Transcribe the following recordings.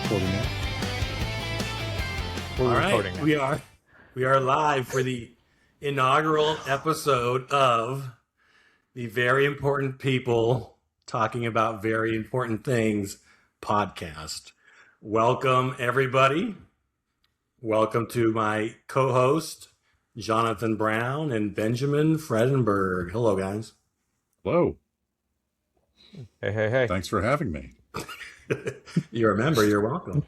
recording now. We're recording now. We are live for the inaugural episode of the Very Important People Talking About Very Important Things podcast. Welcome, everybody. Welcome to my co-host, Jonathan Brown and Benjamin Fredenberg. Hello, guys. Hello. Hey. Thanks for having me. You're a member. You're welcome.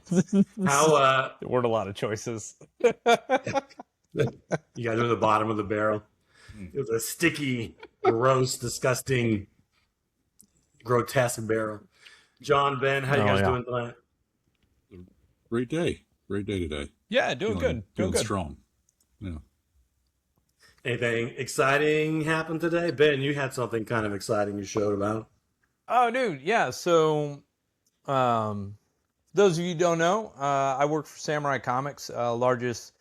How There weren't a lot of choices. you guys are at the bottom of the barrel. It was a sticky, gross, disgusting, grotesque barrel. John, Ben, how you guys doing tonight? Great day today. Yeah, doing good. Doing good. Strong. Yeah. Anything exciting happened today? Ben, you had something kind of exciting you showed about. Oh, dude, yeah. So, those of you who don't know, I work for Samurai Comics, largest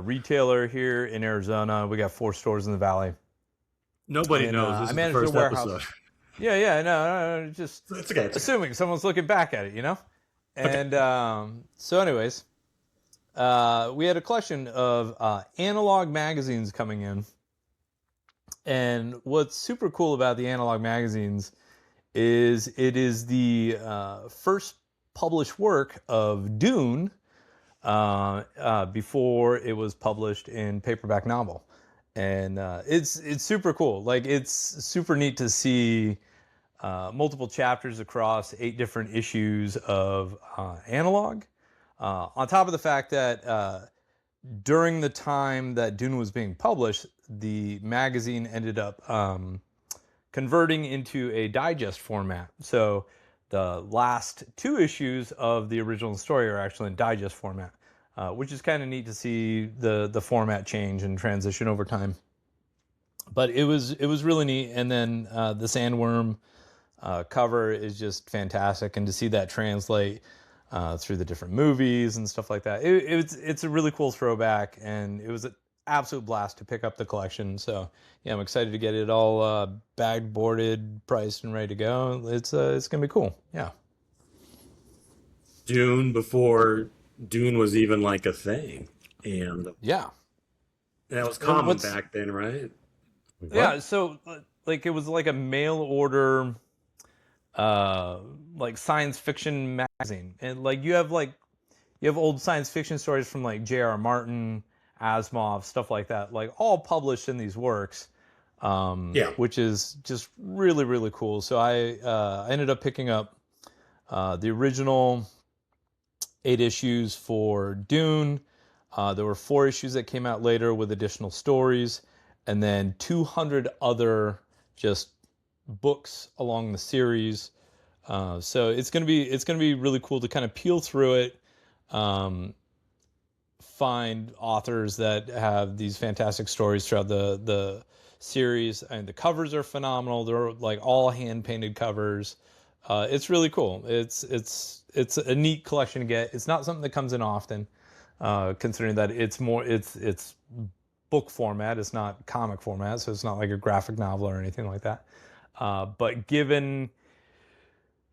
retailer here in Arizona. We got 4 stores in the valley. Nobody knows. This I is manage the first the warehouse. episode. Yeah, no, just It's okay. assuming someone's looking back at it, you know? And so anyways, we had a collection of analog magazines coming in. And what's super cool about the analog magazines is it is the first published work of Dune before it was published in paperback novel. And it's super cool. Like, it's super neat to see multiple chapters across 8 different issues of analog. On top of the fact that during the time that Dune was being published, the magazine ended up converting into a digest format. So the last 2 issues of the original story are actually in digest format, which is kind of neat to see the format change and transition over time. But it was really neat. And then the sandworm cover is just fantastic, and to see that translate through the different movies and stuff like that, it's a really cool throwback, and it was an absolute blast to pick up the collection. So yeah, I'm excited to get it all bagged, boarded, priced, and ready to go. It's gonna be cool. Yeah. Dune before Dune was even like a thing, and Yeah. that was common back then, right? Wait, Yeah. So like, it was like a mail order like science fiction magazine, and like you have old science fiction stories from like J.R. Martin, Asimov, stuff like that, like all published in these works, which is just really, really cool. So I ended up picking up the original 8 issues for Dune. There were 4 issues that came out later with additional stories, and then 200 other just books along the series. So it's gonna be really cool to kind of peel through it, find authors that have these fantastic stories throughout the series, and the covers are phenomenal. They're like all hand painted covers. It's really cool. It's a neat collection to get. It's not something that comes in often, considering that it's book format. It's not comic format, so it's not like a graphic novel or anything like that. But given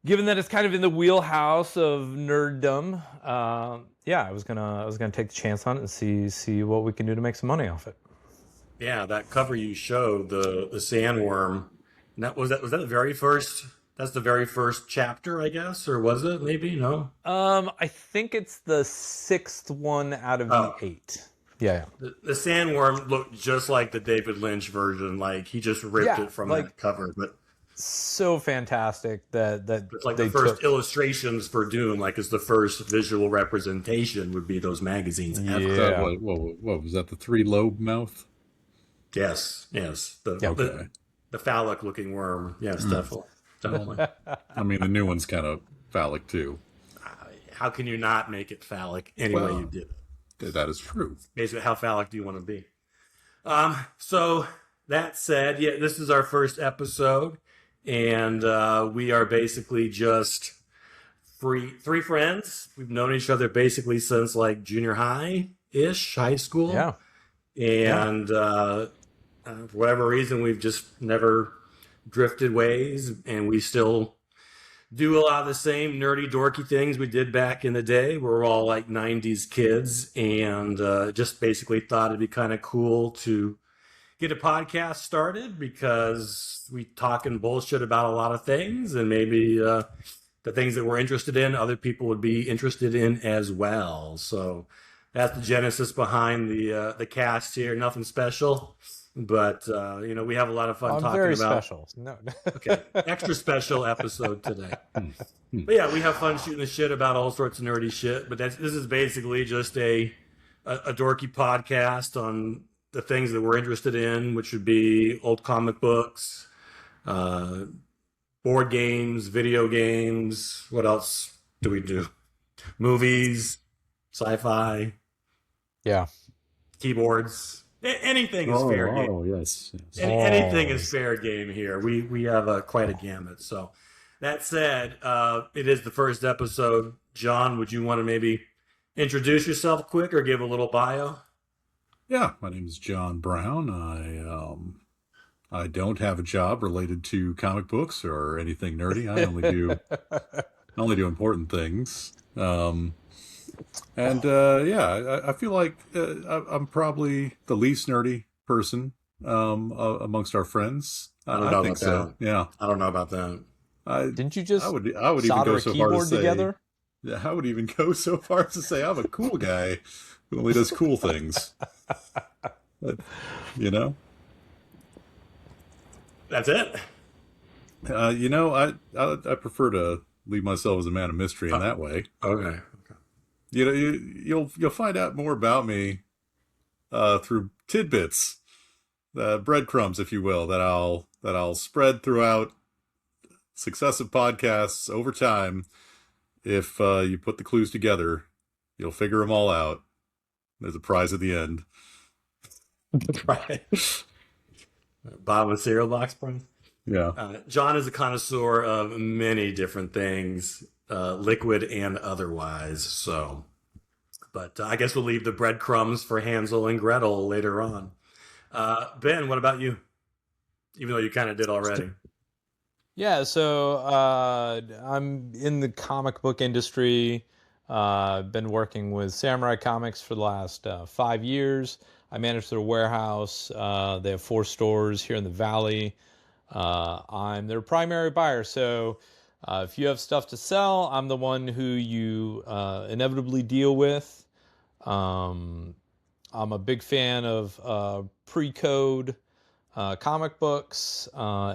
that it's kind of in the wheelhouse of nerddom, I was gonna take the chance on it and see what we can do to make some money off it. Yeah, that cover you showed, the sandworm. Was that the very first? That's the very first chapter, I guess, or was it? Maybe no. I think it's the 6th one out of the 8. Yeah. The sandworm looked just like the David Lynch version. Like he just ripped it from that cover, but so fantastic that it's like the first illustrations for Dune. Like it's the first visual representation would be those magazines ever. Yeah. What was that? The 3-lobe mouth? Yes. The phallic looking worm. Yes, definitely. I mean, the new one's kind of phallic too. How can you not make it phallic anyway you did it? That is true. Basically, how phallic do you want to be? So that said, yeah, this is our first episode, and we are basically just 3 friends. We've known each other basically since like junior high-ish, high school. Yeah. And for whatever reason, we've just never drifted ways, and we still do a lot of the same nerdy, dorky things we did back in the day. We're all like 90s kids and just basically thought it'd be kind of cool to get a podcast started because we talk and bullshit about a lot of things, and maybe the things that we're interested in, other people would be interested in as well. So that's the genesis behind the cast here. Nothing special, but we have a lot of fun I'm talking very about. special. No. Okay, extra special episode today. But yeah, we have fun shooting the shit about all sorts of nerdy shit. But this is basically just a dorky podcast on the things that we're interested in, which would be old comic books, board games, video games. What else do we do? Movies, sci-fi, Yeah. keyboards. Anything is fair game. Oh, yes. Anything is fair game here. We have quite a gamut. So that said, it is the first episode. John, would you want to maybe introduce yourself quick or give a little bio? Yeah, my name is John Brown. I don't have a job related to comic books or anything nerdy. I only do important things. I feel like I'm probably the least nerdy person amongst our friends. I don't know think about so. that. Yeah, I don't know about that. Didn't you just I would even solder go a so far to keyboard say. together? Yeah, I would even go so far as to say I'm a cool guy who only does cool things. But, That's it. I prefer to leave myself as a man of mystery in that way. Okay. You'll find out more about me through tidbits, breadcrumbs, if you will, that I'll spread throughout successive podcasts over time. If you put the clues together, you'll figure them all out. There's a prize at the end. Right. Bottom of the cereal box prize. Yeah. John is a connoisseur of many different things, liquid and otherwise. So, but I guess we'll leave the breadcrumbs for Hansel and Gretel later on. Ben, what about you? Even though you kind of did already. Yeah, so I'm in the comic book industry. I've been working with Samurai Comics for the last 5 years. I manage their warehouse. They have 4 stores here in the Valley. I'm their primary buyer. So if you have stuff to sell, I'm the one who you inevitably deal with. I'm a big fan of pre-code comic books,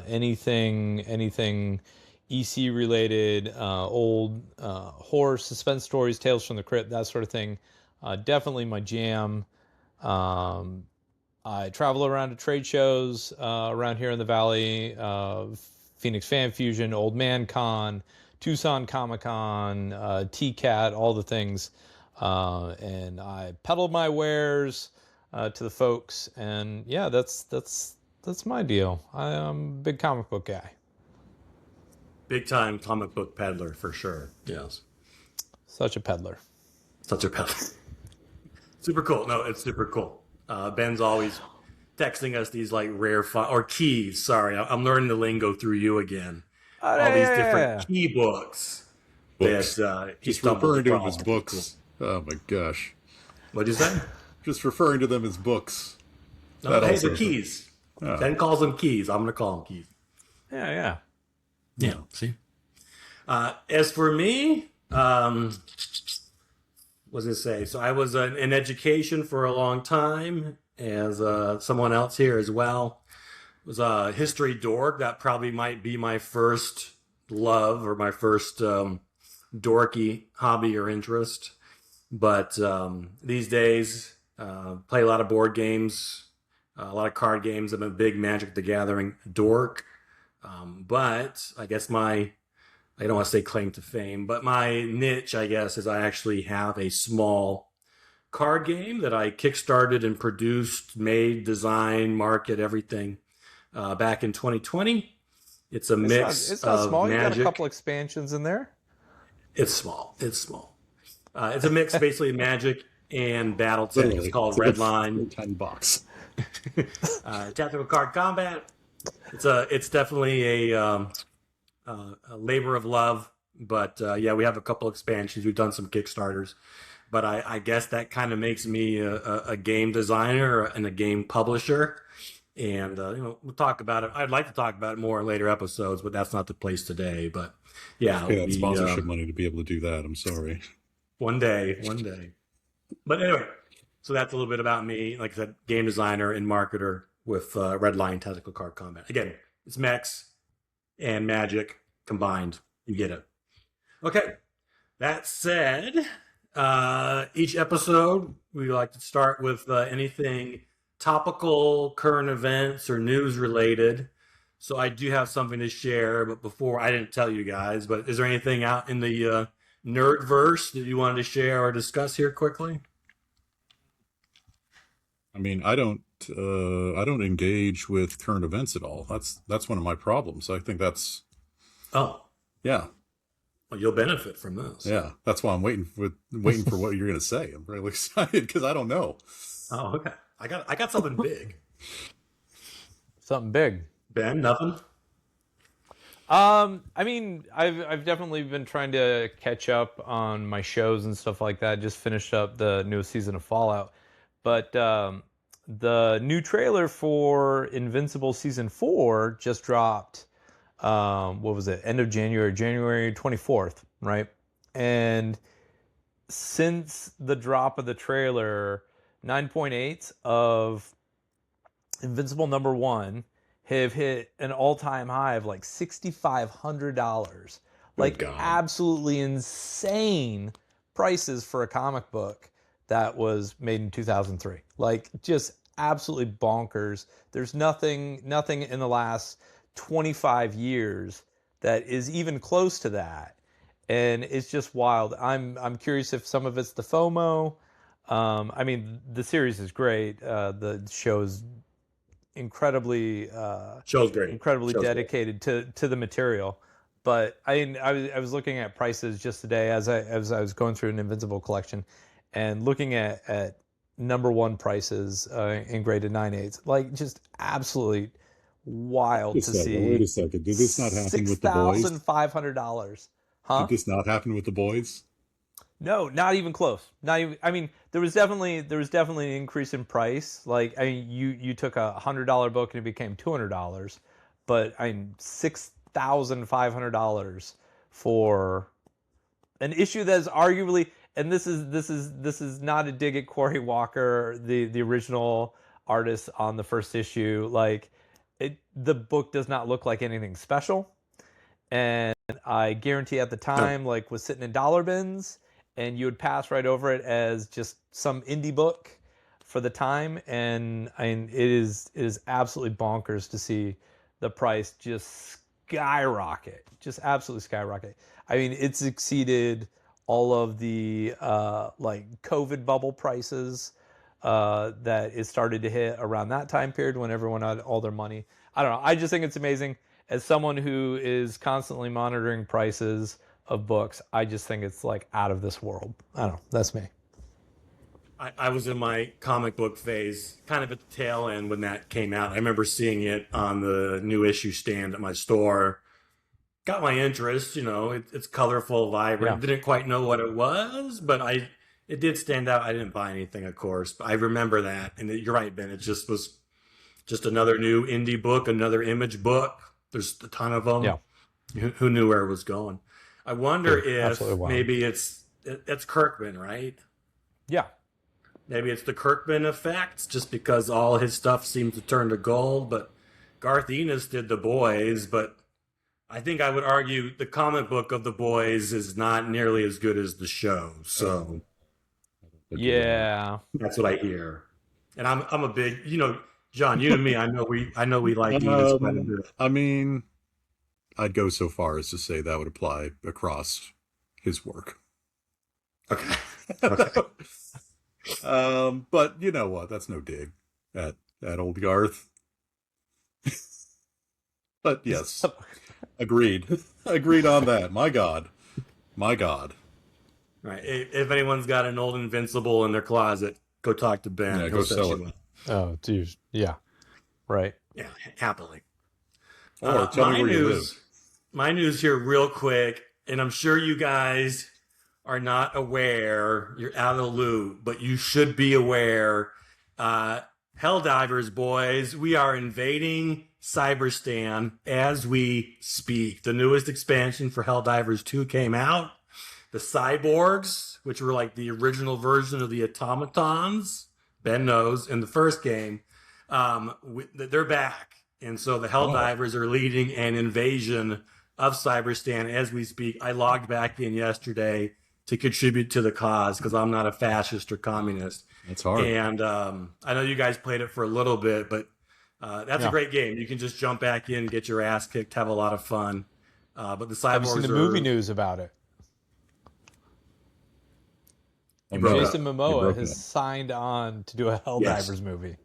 anything EC related, old horror, suspense stories, Tales from the Crypt, that sort of thing. Definitely my jam. I travel around to trade shows around here in the Valley, Phoenix Fan Fusion, Old Man Con, Tucson Comic Con, TCAT, all the things. And I peddle my wares to the folks. And yeah, that's my deal. I am a big comic book guy. Big time comic book peddler for sure. Yes. Such a peddler. Such a peddler. Super cool. No, it's super cool. Ben's always texting us these like rare or keys. Sorry, I'm learning the lingo through you again. All these different key books. That he Just referring to them as across. books. Oh my gosh. What'd you say? Just referring to them as books. No, That hey, also- they're keys. Oh. Ben calls them keys. I'm gonna call them keys. Yeah. Yeah. See. As for me, what does it say? So I was in education for a long time, as someone else here as well. Was a history dork. That probably might be my first love or my first dorky hobby or interest. But these days, play a lot of board games, a lot of card games. I'm a big Magic the Gathering dork. But I guess I don't want to say claim to fame, but my niche, I guess, is I actually have a small card game that I kickstarted and produced, made, designed, market, everything back in 2020. It's a mix It's not of small. You got a Magic. couple expansions in there. It's small. It's a mix basically Magic and BattleTech. It's called a Redline. tiny box. Tactical card combat. It's definitely a a labor of love. But yeah, we have a couple expansions. We've done some Kickstarters. But I guess that kind of makes me a game designer and a game publisher. And we'll talk about it. I'd like to talk about it more in later episodes, but that's not the place today. But yeah, Pay that sponsorship money to be able to do that. I'm sorry. one day, one day. But anyway, so that's a little bit about me. Like I said, game designer and marketer with Red Line Tactical Card Combat. Again, it's mechs and magic combined. You get it. Okay. That said, each episode we like to start with anything topical, current events, or news related. So I do have something to share, but before I didn't tell you guys. But is there anything out in the nerdverse that you wanted to share or discuss here quickly? I mean, I don't engage with current events at all. That's one of my problems. I think that's Oh, yeah. well, you'll benefit from this. Yeah, that's why I'm waiting for what you're going to say. I'm really excited because I don't know. Oh, okay. I got something big. Something big. Ben, nothing? I mean, I've definitely been trying to catch up on my shows and stuff like that. Just finished up the newest season of Fallout, but the new trailer for Invincible season 4 just dropped. What was it? End of January, January 24th, right? And since the drop of the trailer, 9.8 of Invincible #1 have hit an all-time high of like $6,500. Like God. absolutely insane prices for a comic book that was made in 2003. Like just absolutely bonkers. There's nothing in the last 25 years that is even close to that. And it's just wild. I'm curious if some of it's the FOMO. I mean, the series is great. The show is incredibly Show's great. incredibly Show's dedicated to the material. But I was looking at prices just today as I was going through an Invincible collection and looking at #1 prices in graded 9/8, like just absolutely wild to see. Wait a second. Did this not happen with the boys? $6,500. Huh? Did this not happen with the boys? No, not even close. Not even. I mean, there was definitely an increase in price. Like, I mean, you took a $100 book and it became $200, but I mean, $6,500 for an issue that is arguably, and this is not a dig at Corey Walker, the original artist on the first issue. Like, the book does not look like anything special, and I guarantee at the time, like, was sitting in dollar bins, and you would pass right over it as just some indie book for the time. And I mean, it is absolutely bonkers to see the price just skyrocket, just absolutely skyrocket. I mean, it's exceeded all of the like COVID bubble prices that it started to hit around that time period when everyone had all their money. I don't know. I just think it's amazing. As someone who is constantly monitoring prices of books, I just think it's like out of this world. I don't know. That's me. I was in my comic book phase, kind of at the tail end when that came out. I remember seeing it on the new issue stand at my store. Got my interest, it's colorful, vibrant. Yeah. Didn't quite know what it was, but it did stand out. I didn't buy anything, of course, but I remember that. And you're right, Ben. It just was just another new indie book, another Image book. There's a ton of them. Yeah. Who knew where it was going? I wonder if absolutely wild. maybe it's Kirkman, right? Yeah. Maybe it's the Kirkman effect, just because all his stuff seems to turn to gold. But Garth Ennis did The Boys, but I think I would argue the comic book of The Boys is not nearly as good as the show. So Yeah. that's what I hear. And I'm a big, John, you and me, I know we like Ennis quite a bit. I mean, I'd go so far as to say that would apply across his work. Okay. Okay. But you know what? That's no dig at old Garth. But yes, agreed. Agreed on that. My God. Right. If anyone's got an old Invincible in their closet, go talk to Ben. Yeah, He'll go set sell you it. up. Oh, dude. Yeah. Right. Yeah, happily. Or tell me My where you news. my news here real quick, and I'm sure you guys are not aware, you're out of the loop, but you should be aware. Helldivers, boys, we are invading Cyberstan as we speak. The newest expansion for Helldivers 2 came out. The cyborgs, which were like the original version of the automatons, Ben knows, in the first game, they're back. And so the Helldivers are leading an invasion of Cyberstan as we speak. I logged back in yesterday to contribute to the cause because I'm not a fascist or communist. It's hard. And I know you guys played it for a little bit, but that's a great game. You can just jump back in, get your ass kicked, have a lot of fun. But the cyborgs Have you seen the movie news about it? Jason Momoa has signed on to do a Helldivers movie.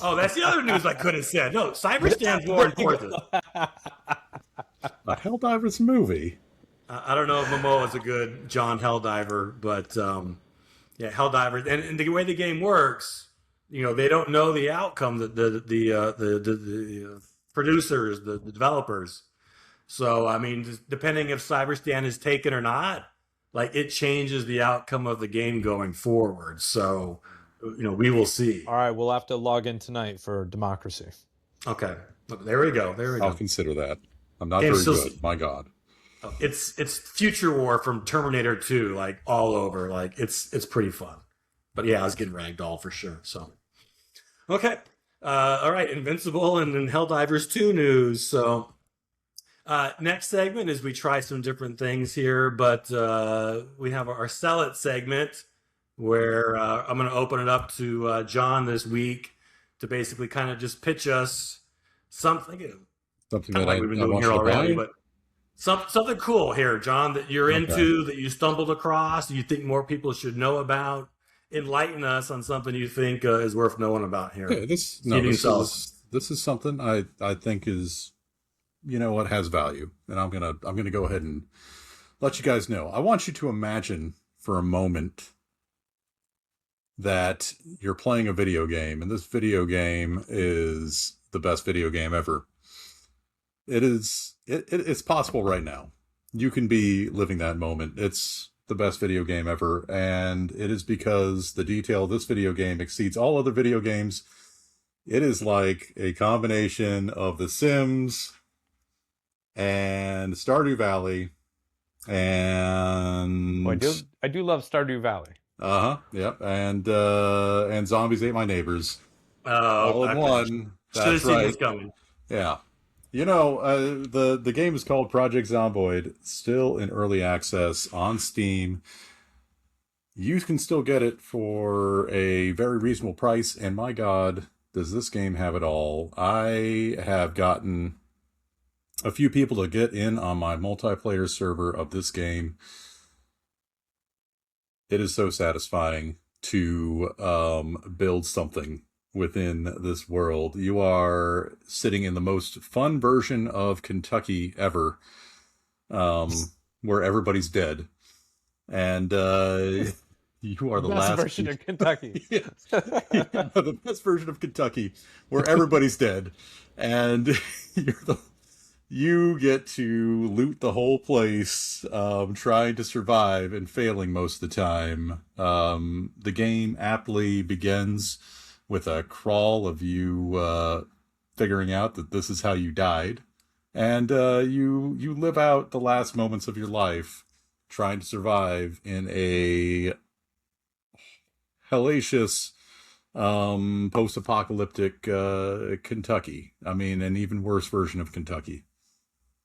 Oh, that's the other news I could have said. No, Cyberstan's more important. A Helldivers movie. I don't know if Momoa is a good John Helldiver, but yeah, Helldivers. And the way the game works, they don't know the outcome. The producers, the developers. So I mean, depending if Cyberstan is taken or not, like it changes the outcome of the game going forward. So we will see. All right, we'll have to log in tonight for democracy. Okay, there we go. I'll consider that. I'm not very good. My God. It's Future War from Terminator 2, like all over. Like it's pretty fun. But yeah, I was getting ragdoll for sure. So okay, all right, Invincible and then Helldivers 2 news. So next segment is we try some different things here, but we have our Sell It segment where I'm going to open it up to John this week to basically kind of just pitch us something that like we've been doing here already, but something cool here, John, that you're into, that you stumbled across, you think more people should know about. Enlighten us on something you think is worth knowing about here. Okay, this is something I think is, what has value, and I'm gonna go ahead and let you guys know. I want you to imagine for a moment that you're playing a video game, and this video game is the best video game ever. It's possible right now. You can be living that moment. It's the best video game ever, and it is because the detail of this video game exceeds all other video games. It is like a combination of The Sims and Stardew Valley, and I do love Stardew Valley. Yep, and Zombies Ate My Neighbors. All in one. That's right. This coming. Yeah. The game is called Project Zomboid, still in early access on Steam. You can still get it for a very reasonable price, and my God, does this game have it all. I have gotten a few people to get in on my multiplayer server of this game. It is so satisfying to build something within this world. You are sitting in the most fun version of Kentucky ever, where everybody's dead, and you are the last version of Kentucky. Yeah, the best version of Kentucky, where everybody's dead, and you get to loot the whole place, trying to survive and failing most of the time. The game aptly begins with a crawl of you figuring out that this is how you died. And you live out the last moments of your life trying to survive in a hellacious post-apocalyptic Kentucky. I mean, an even worse version of Kentucky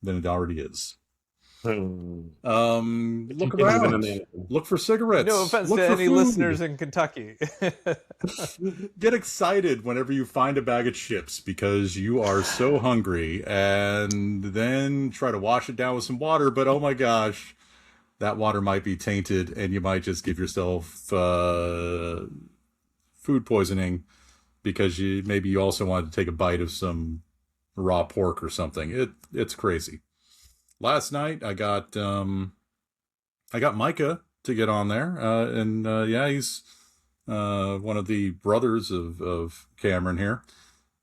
than it already is. Look around. Look for cigarettes. No offense to any listeners in Kentucky. Get excited whenever you find a bag of chips because you are so hungry, and then try to wash it down with some water, but oh my gosh, that water might be tainted and you might just give yourself food poisoning because maybe you also wanted to take a bite of some raw pork or something. It's crazy. Last night I got Micah to get on there, and he's one of the brothers of Cameron here,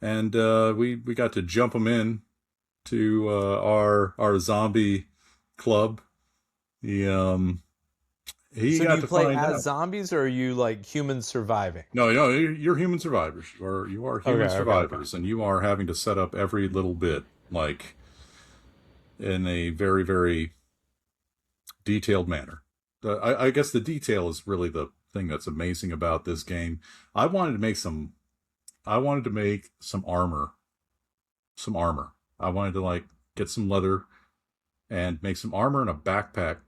and we got to jump him in to our zombie club. He So got do you to play find as out. zombies, or are you like humans surviving? No, you're human survivors. You are human survivors, and you are having to set up every little bit, like in a very, very detailed manner. I guess the detail is really the thing that's amazing about this game. I wanted to make some. I wanted to make some armor. Some armor. I wanted to like get some leather and make some armor and a backpack.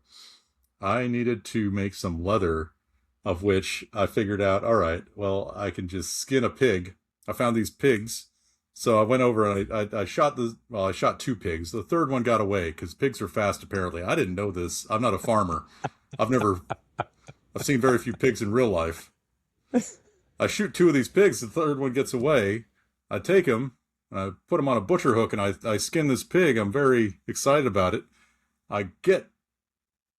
I needed to make some leather, of which I figured out, all right, well, I can just skin a pig. I found these pigs. So I went over and I shot I shot two pigs. The third one got away because pigs are fast, apparently. I didn't know this. I'm not a farmer. I've seen very few pigs in real life. I shoot two of these pigs. The third one gets away. I take him, I put him on a butcher hook, and I skin this pig. I'm very excited about it. I get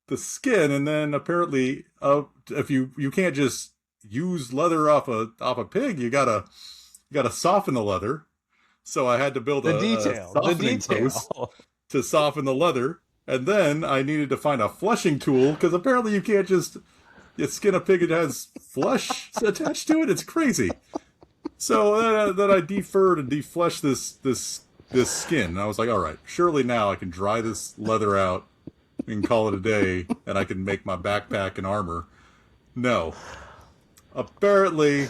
the skin, and then apparently, if you can't just use leather off a pig, you gotta soften the leather. So I had to build a softening post to soften the leather, and then I needed to find a fleshing tool because apparently you can't just skin a pig. It has flesh attached to it. It's crazy. So then I deferred and defleshed this skin. And I was like, all right, surely now I can dry this leather out and call it a day, and I can make my backpack and armor. No. Apparently,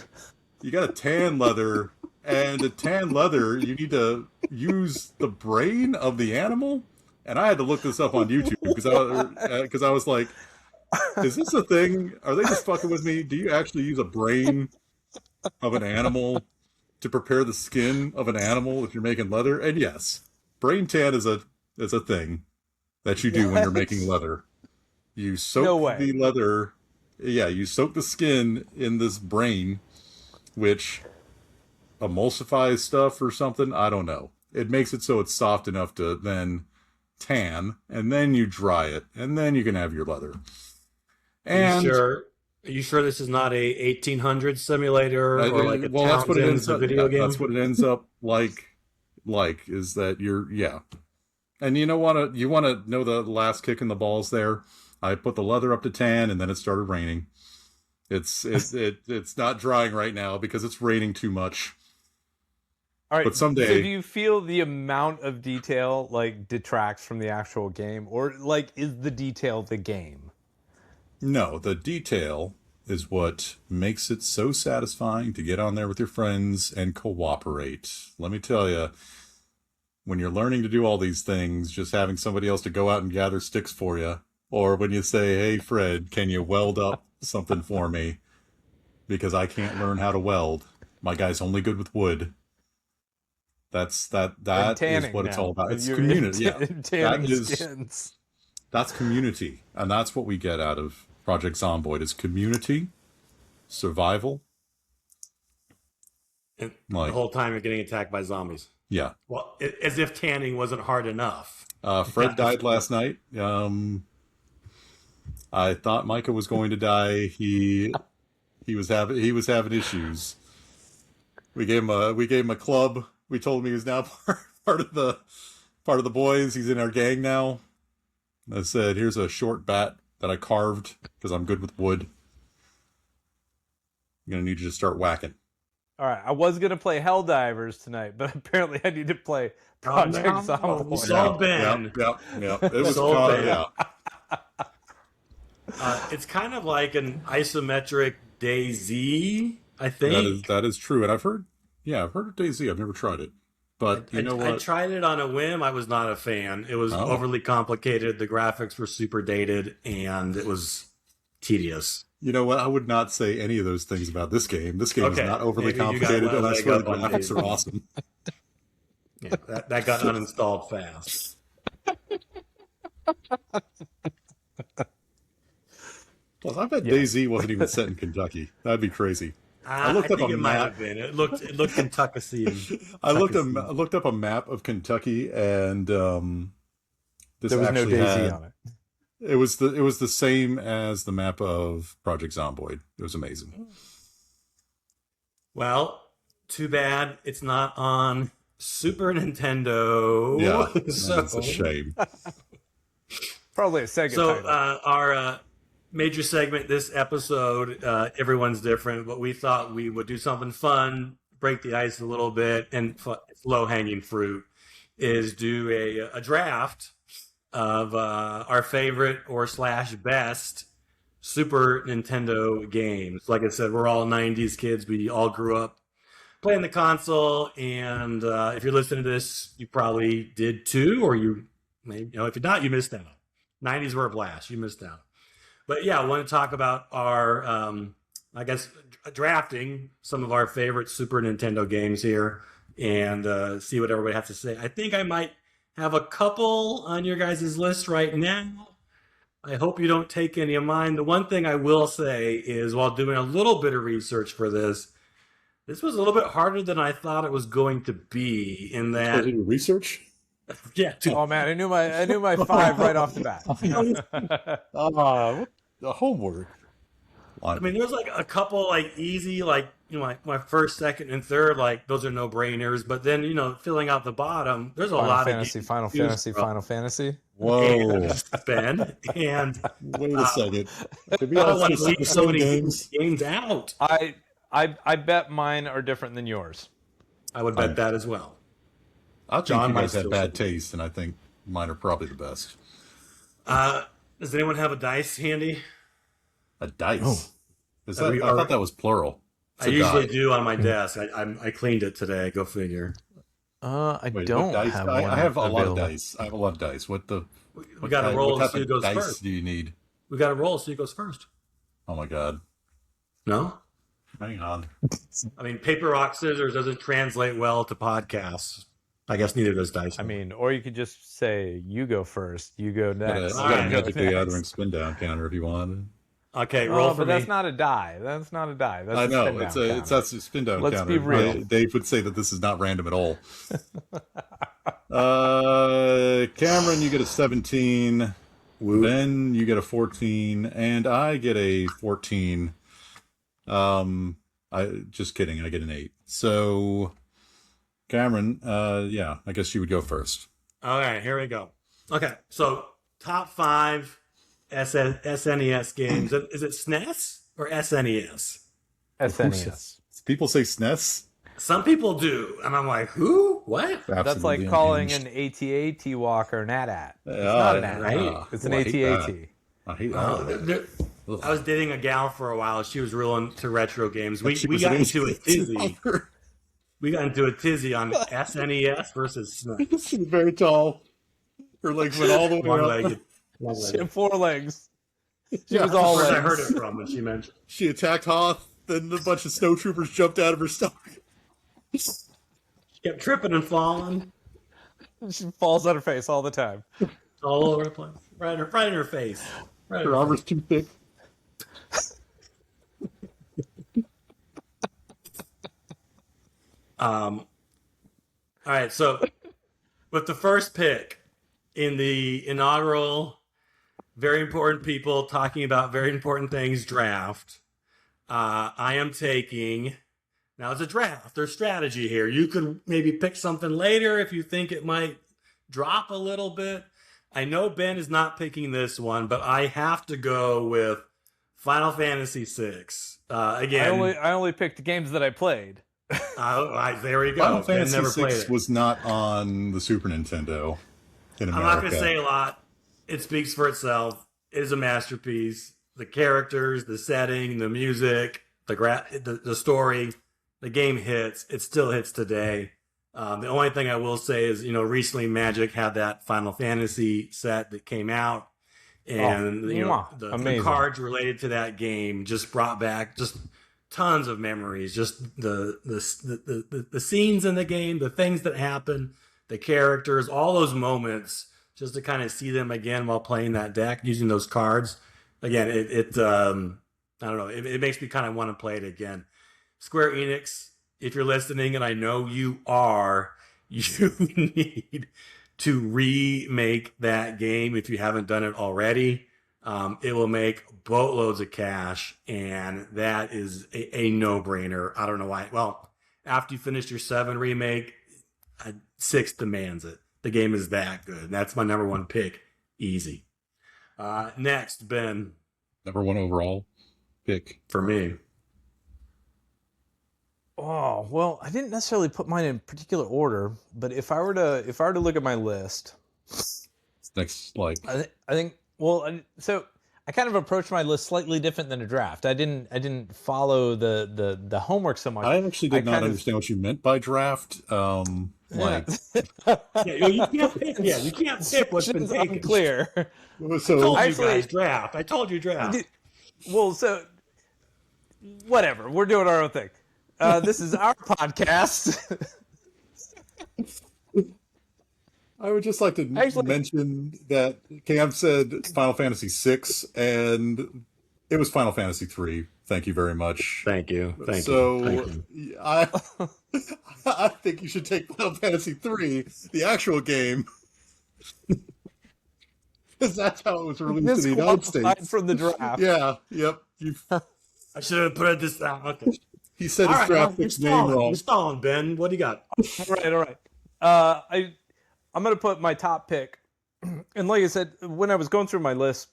you got to tan leather, and to tan leather, you need to use the brain of the animal. And I had to look this up on YouTube because I was like, is this a thing? Are they just fucking with me? Do you actually use a brain of an animal to prepare the skin of an animal if you're making leather? And yes, brain tan is a thing that you do when you're making leather. You soak the leather. Yeah, you soak the skin in this brain, which emulsifies stuff or something. I don't know. It makes it so it's soft enough to then tan, and then you dry it, and then you can have your leather. And Are you sure this is not a 1800 simulator or like a Townsend's video game? That's what it ends up like is that yeah. And you want to know the last kick in the balls there? I put the leather up to tan, and then it started raining. It's not drying right now because it's raining too much. All right. But someday, so do you feel the amount of detail like detracts from the actual game, or like is the detail the game? No, the detail is what makes it so satisfying to get on there with your friends and cooperate. Let me tell you, when you're learning to do all these things, just having somebody else to go out and gather sticks for you, or when you say, hey, Fred, can you weld up something for me? Because I can't learn how to weld. My guy's only good with wood. That is what it's all about. It's community. That's community. And that's what we get out of Project Zomboid is community, survival. And the whole time you're getting attacked by zombies. Yeah. Well, as if tanning wasn't hard enough. Fred died last night. I thought Micah was going to die. He was having issues. We gave him a club. We told him he was now part of the boys. He's in our gang now. I said, here's a short bat that I carved because I'm good with wood. I'm going to need you to start whacking. All right. I was going to play Helldivers tonight, but apparently I need to play Project Zomboid. So Ben. Yeah. It was so Ben. Yeah. It's kind of like an isometric DayZ, I think. That is true. And I've heard of DayZ. I've never tried it. But you know what? I tried it on a whim. I was not a fan. It was overly complicated. The graphics were super dated, and it was tedious. You know what? I would not say any of those things about this game. This game is not overly complicated, and I swear the graphics are awesome. Yeah, that got uninstalled fast. Well, I bet DayZ wasn't even set in Kentucky. That'd be crazy. I looked up a map. Might have been. It looked Kentucky. I looked up a map of Kentucky, and there was no DayZ on it. It was the same as the map of Project Zomboid. It was amazing. Well, too bad it's not on Super Nintendo. Yeah, So, it's a shame. Probably a Sega title. our major segment this episode, everyone's different, but we thought we would do something fun, break the ice a little bit, and low hanging fruit is do a draft of our favorite or slash best Super Nintendo games. Like I said, we're all 90s kids. We all grew up playing the console, and if you're listening to this, you probably did too, or you maybe, if you're not, you missed out. 90s were a blast. You missed out. But yeah, I want to talk about our, I guess, drafting some of our favorite Super Nintendo games here and see what everybody has to say. I think I might have a couple on your guys' list right now. I hope you don't take any of mine. The one thing I will say is while doing a little bit of research for this was a little bit harder than I thought it was going to be in that Research? yeah. Oh man, I knew my 5 right off the bat. The homework. I mean, there's like a couple like easy, like, my first, second, and third, like those are no brainers. But then, filling out the bottom, there's a lot of games Final Fantasy. Whoa. Ben, and Wait a second. Did I we all don't want just to leave the so same many games? games out. I bet mine are different than yours. I would bet that as well. I think John you might guys have still- bad taste, and I think mine are probably the best. Does anyone have a dice handy? A dice. Is Are that? we- I thought that was plural. It's I a usually die. do on my desk. I cleaned it today. Go figure. I Wait, don't what dice? have I one. have a lot of available. dice. I have a lot of dice. We got to roll what and type see who of goes dice first. do you need? We got to roll and see who goes first. Oh my god. No? Hang on. I mean, paper, rock, scissors doesn't translate well to podcasts. I guess neither does dice. I mean, or you could just say you go first, you go I next. got a Alright. Magic Gathering spin down counter if you want. okay, roll for but me. that's not a die. That's not a die. That's I know spin it's down a counter. that's a spin down Let's counter. be real. Dave would say that this is not random at all. Cameron, you get a 17. Ben, you get a 14, and I get a 14. I just kidding. I get an 8. So, Cameron, yeah, I guess you would go first. All right, here we go. Okay, so top 5 SNES games. Is it SNES or SNES? SNES. People say SNES. Some people do, and I'm like, who? What? That's Absolutely like calling unhinged. an AT-AT walk or an AT-AT. It's Yeah, not an AT-AT. right. It's an I hate that. AT-AT. I hate Oh, that. I was dating a gal for a while. She was real into retro games. We She we was got an into a AT&T tizzy. mother. We got into a tizzy on SNES versus SNES. She was very tall. Her legs went all the way up. One-legged. She had 4 legs. She was That's the all first legs. I heard it from when she mentioned. She attacked Hoth, then a bunch of snowtroopers jumped out of her stomach. She kept tripping and falling She falls on her face all the time. all over the place. Right in her face. Right in Her her armor's too thick. All right, so with the first pick in the inaugural Very Important People Talking About Very Important Things draft, I am taking. Now it's a draft. There's strategy here. You could maybe pick something later if you think it might drop a little bit. I know Ben is not picking this one, but I have to go with Final Fantasy VI. Again, I only picked games that I played. there we go. Final Ben Fantasy never played VI it. was not on the Super Nintendo in America. I'm not going to say a lot. It speaks for itself. It is a masterpiece. The characters, the setting, the music, the story, the game hits. It still hits today. The only thing I will say is, recently Magic had that Final Fantasy set that came out, and the amazing. cards related to that game just brought back just tons of memories. Just the scenes in the game, the things that happen, the characters, all those moments, just to kind of see them again while playing that deck using those cards. Again, I don't know. It makes me kind of want to play it again. Square Enix, if you're listening, and I know you are, you need to remake that game if you haven't done it already. It will make boatloads of cash, and that is a no-brainer. I don't know why. Well, after you finish your 7 remake, 6 demands it. The game is that good. That's my number 1 pick. Easy. Next, Ben. Number 1 overall pick for me. Oh, well, I didn't necessarily put mine in particular order, but if I were to look at my list, next, like I think so I kind of approached my list slightly different than a draft. I didn't follow the homework so much. I actually did not understand what you meant by draft. Like, you can't pick. Yeah, you can't pick what's been taken. Clear. So I told you guys draft. I told you draft. Well, so whatever. We're doing our own thing. This is our podcast. I would just like to mention that Cam said Final Fantasy VI, and it was Final Fantasy III. Thank you very much. Thank you. Thank you. I think you should take Final Fantasy III, the actual game, because that's how it was released in the United States. From the draft. Yeah. Yep. I should have put this out. Okay. He said his draft pick's name wrong. You're stalling, Ben. What do you got? All right. I'm going to put my top pick. And like I said, when I was going through my list,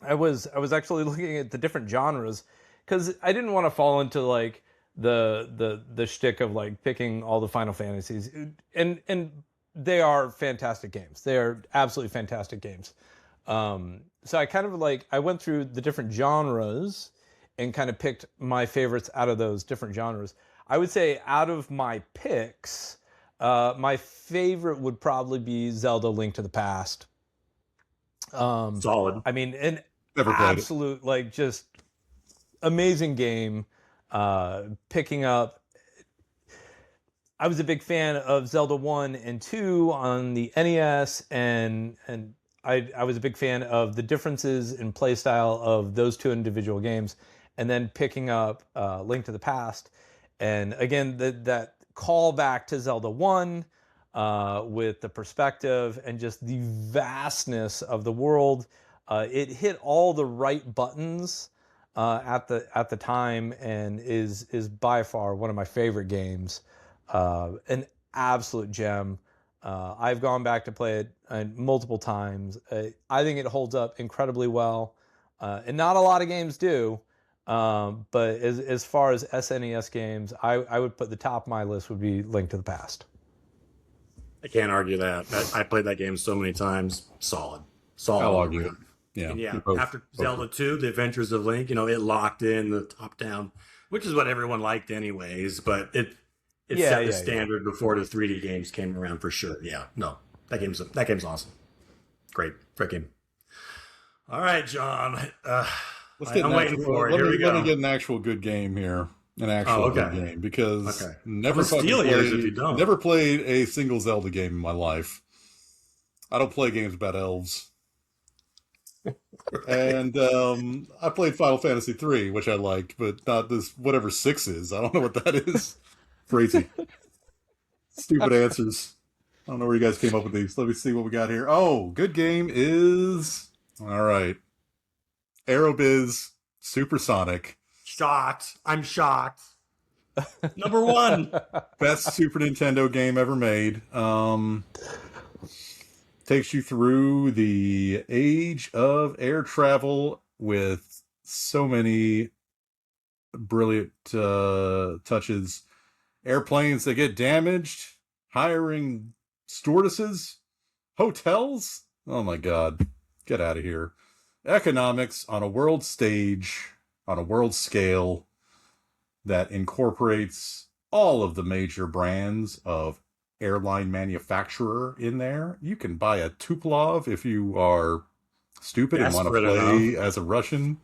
I was actually looking at the different genres because I didn't want to fall into like the shtick of like picking all the Final Fantasies. And they are fantastic games. They are absolutely fantastic games. So I kind of I went through the different genres and kind of picked my favorites out of those different genres. I would say out of my picks, my favorite would probably be Zelda: Link to the Past. Solid. I mean, an Never played absolute just amazing game. Picking up, I was a big fan of Zelda 1 and 2 on the NES, and I was a big fan of the differences in playstyle of those two individual games, and then picking up Link to the Past, and again that call back to Zelda 1 with the perspective and just the vastness of the world. It hit all the right buttons at the time, and is by far one of my favorite games. An absolute gem. I've gone back to play it multiple times. I think it holds up incredibly well, and not a lot of games do. But as far as SNES games, I would put the top of my list would be Link to the Past. I can't argue that. I played that game so many times. Solid. I'll argue it. Yeah. And after Zelda 2, The Adventures of Link, it locked in the top down, which is what everyone liked anyways, but it set the standard before the 3D games came around for sure. Yeah. No. That game's awesome. Great game. All right, John. I'm waiting for it. Here we go. Let me get an actual good game here. Good game, because never played a single Zelda game in my life. I don't play games about elves. And I played Final Fantasy III, which I liked, but not this whatever 6 is. I don't know what that is. Crazy. Stupid answers. I don't know where you guys came up with these. Let me see what we got here. Oh, good game is... All right. Aerobiz Supersonic. Shocked. I'm shocked. Number 1. Best Super Nintendo game ever made. Takes you through the age of air travel with so many brilliant touches. Airplanes that get damaged, hiring stewardesses, hotels. Oh my God. Get out of here. Economics on a world stage, on a world scale, that incorporates all of the major brands of airline manufacturer in there. You can buy a Tupolev if you are stupid and want to play as a Russian.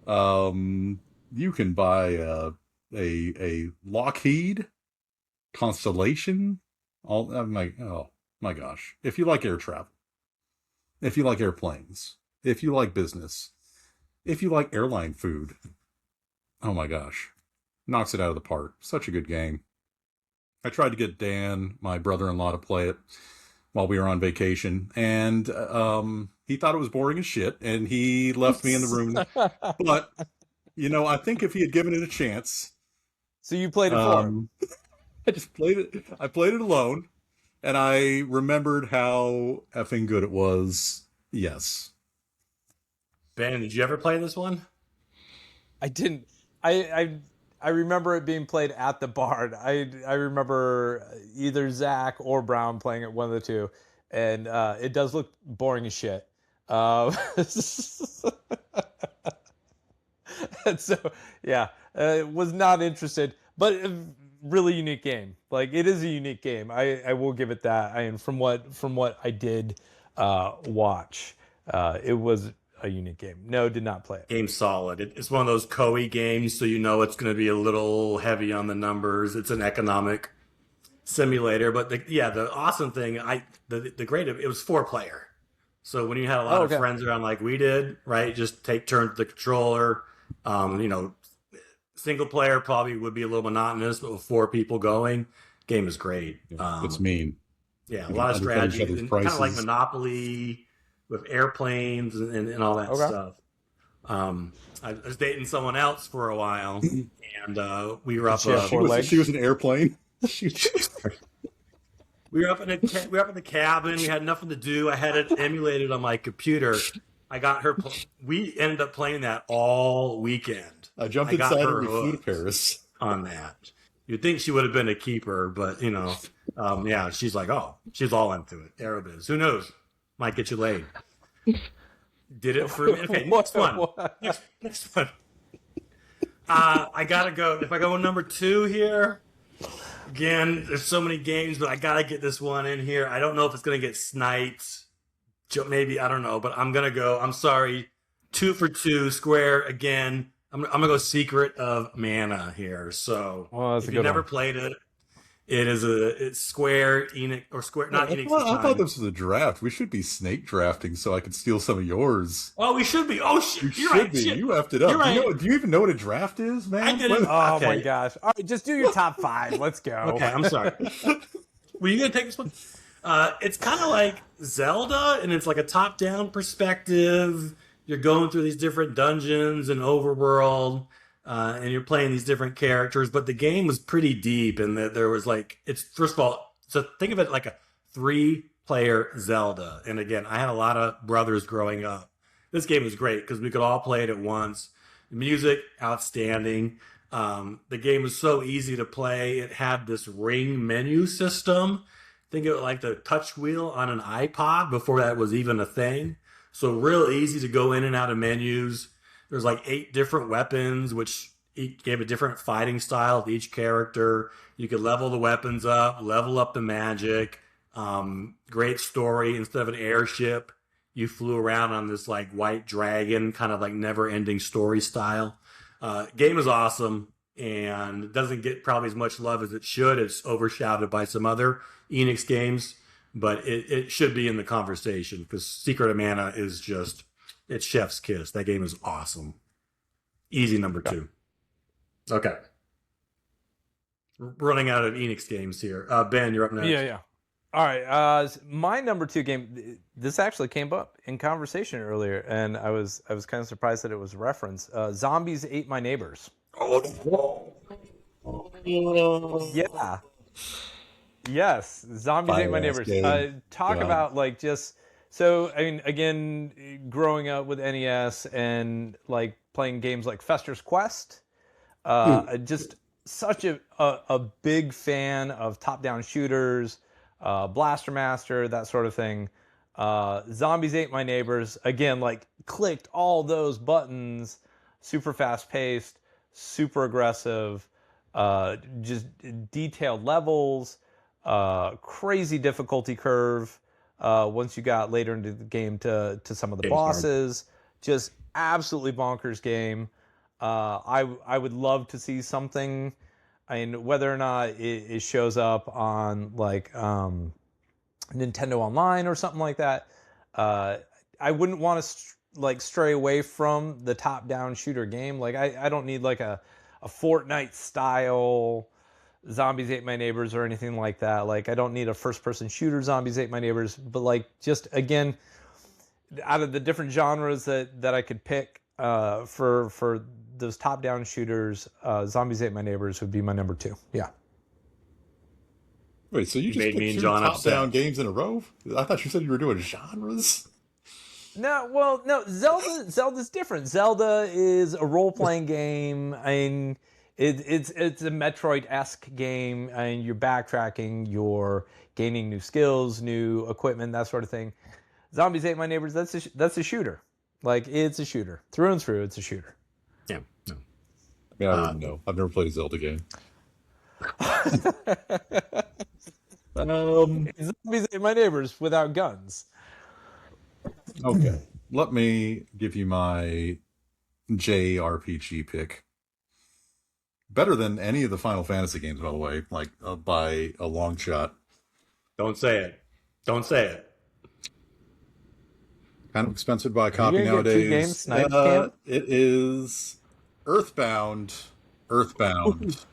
You can buy a Lockheed Constellation. Oh my gosh. If you like air travel, if you like airplanes, if you like business, if you like airline food, oh my gosh. Knocks it out of the park. Such a good game. I tried to get Dan, my brother-in-law, to play it while we were on vacation, and he thought it was boring as shit, and he left me in the room. But, I think if he had given it a chance... So you played it for him? I just played it. I played it alone, and I remembered how effing good it was. Yes. Ben, did you ever play this one? I didn't. I remember it being played at the bar. I remember either Zach or Brown playing it, one of the two, and it does look boring as shit. And so yeah, was not interested, but a really unique game. Like it is a unique game. I will give it that. From what I did watch, it was a unique game. No, did not play it. Game's solid. It's one of those Koei games, so you know it's going to be a little heavy on the numbers. It's an economic simulator, but the awesome thing, the great, it was 4-player. So when you had a lot of friends around like we did, right, just take turns with the controller. Single player probably would be a little monotonous, but with 4 people going, game is great. It's mean. Yeah, a lot of strategy, and kind of like Monopoly with airplanes and all that stuff. I was dating someone else for a while, and we were up. She was an airplane. We were up in the cabin. We had nothing to do. I had it emulated on my computer. I got her. We ended up playing that all weekend. I jumped inside and we flew to Paris on that. You'd think she would have been a keeper, but yeah, she's like, she's all into it. Aerobiz. Who knows? Might get you laid. Did it for me. Okay, next one. Next one. I gotta go. If I go with number 2 here, again, there's so many games, but I gotta get this one in here. I don't know if it's gonna get sniped. Maybe, I don't know, but I'm gonna go. I'm sorry. 2 for 2. Square again. I'm gonna go Secret of Mana here. So if you've never played it, it's Square Enix or Square, not Enix. I thought this was a draft. We should be snake drafting so I could steal some of yours. Oh, we should be. Oh shit, you're right. Shit. You effed it up. Right. Do you even know what a draft is, man? I didn't. Oh my gosh! All right, just do your top 5. Let's go. Okay, I'm sorry. Were you gonna take this one? It's kind of like Zelda, and it's like a top-down perspective. You're going through these different dungeons and overworld, and you're playing these different characters. But the game was pretty deep, and there was first of all, so think of it like a 3-player Zelda. And again, I had a lot of brothers growing up. This game was great because we could all play it at once. The music, outstanding. The game was so easy to play. It had this ring menu system. Think of it like the touch wheel on an iPod before that was even a thing. So real easy to go in and out of menus. There's 8 different weapons, which each gave a different fighting style to each character. You could level the weapons up, level up the magic. Great story. Instead of an airship, you flew around on this white dragon, kind of never-ending story style. Game is awesome and doesn't get probably as much love as it should. It's overshadowed by some other Enix games, but it should be in the conversation because Secret of Mana is just, it's chef's kiss. That game is awesome. Easy number 2. Okay. Running out of Enix games here. Ben, you're up next. Yeah. All right. My number 2 game, this actually came up in conversation earlier, and I was kind of surprised that it was referenced. Zombies Ate My Neighbors. Yeah. Yes, Zombies Ate My Neighbors. Talk about so again, growing up with NES and playing games like Fester's Quest, just such a big fan of top-down shooters, Blaster Master, that sort of thing. Zombies Ate My Neighbors, again, clicked all those buttons, super fast-paced, super aggressive, just detailed levels, crazy difficulty curve once you got later into the game to some of the bosses. Just absolutely bonkers game. I would love to see something. Whether or not it shows up on Nintendo Online or something like that, I wouldn't want to stray away from the top-down shooter game. I don't need a Fortnite style Zombies Ate My Neighbors or anything like that. I don't need a first-person shooter Zombies Ate My Neighbors, but just again, out of the different genres that I could pick for those top-down shooters, Zombies Ate My Neighbors would be my number 2. Yeah. Wait, so you just made me picked and two John top-down upset. games in a row? I thought you said you were doing genres. No. Zelda's different. Zelda is a role-playing game. I mean, it's a Metroid-esque game. I mean, you're backtracking, you're gaining new skills, new equipment, that sort of thing. Zombies Ate My Neighbors. That's a shooter. Like, it's a shooter through and through. It's a shooter. Yeah. No. I mean, I don't even know. I've never played a Zelda game. Zombies Ate My Neighbors without guns. Okay. Let me give you my JRPG pick. Better than any of the Final Fantasy games, by the way, like by a long shot. Don't say it. Don't say it. Kind of expensive to buy a Are copy you gonna get two games nowadays. sniped, Cam? It is Earthbound. Earthbound.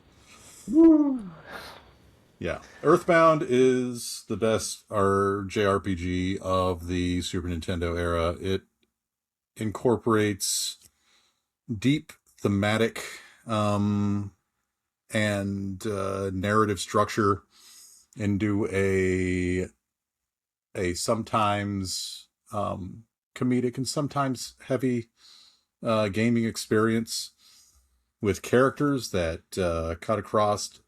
Yeah. Earthbound is the best JRPG of the Super Nintendo era. It incorporates deep thematic and narrative structure into a sometimes comedic and sometimes heavy gaming experience with characters that cut across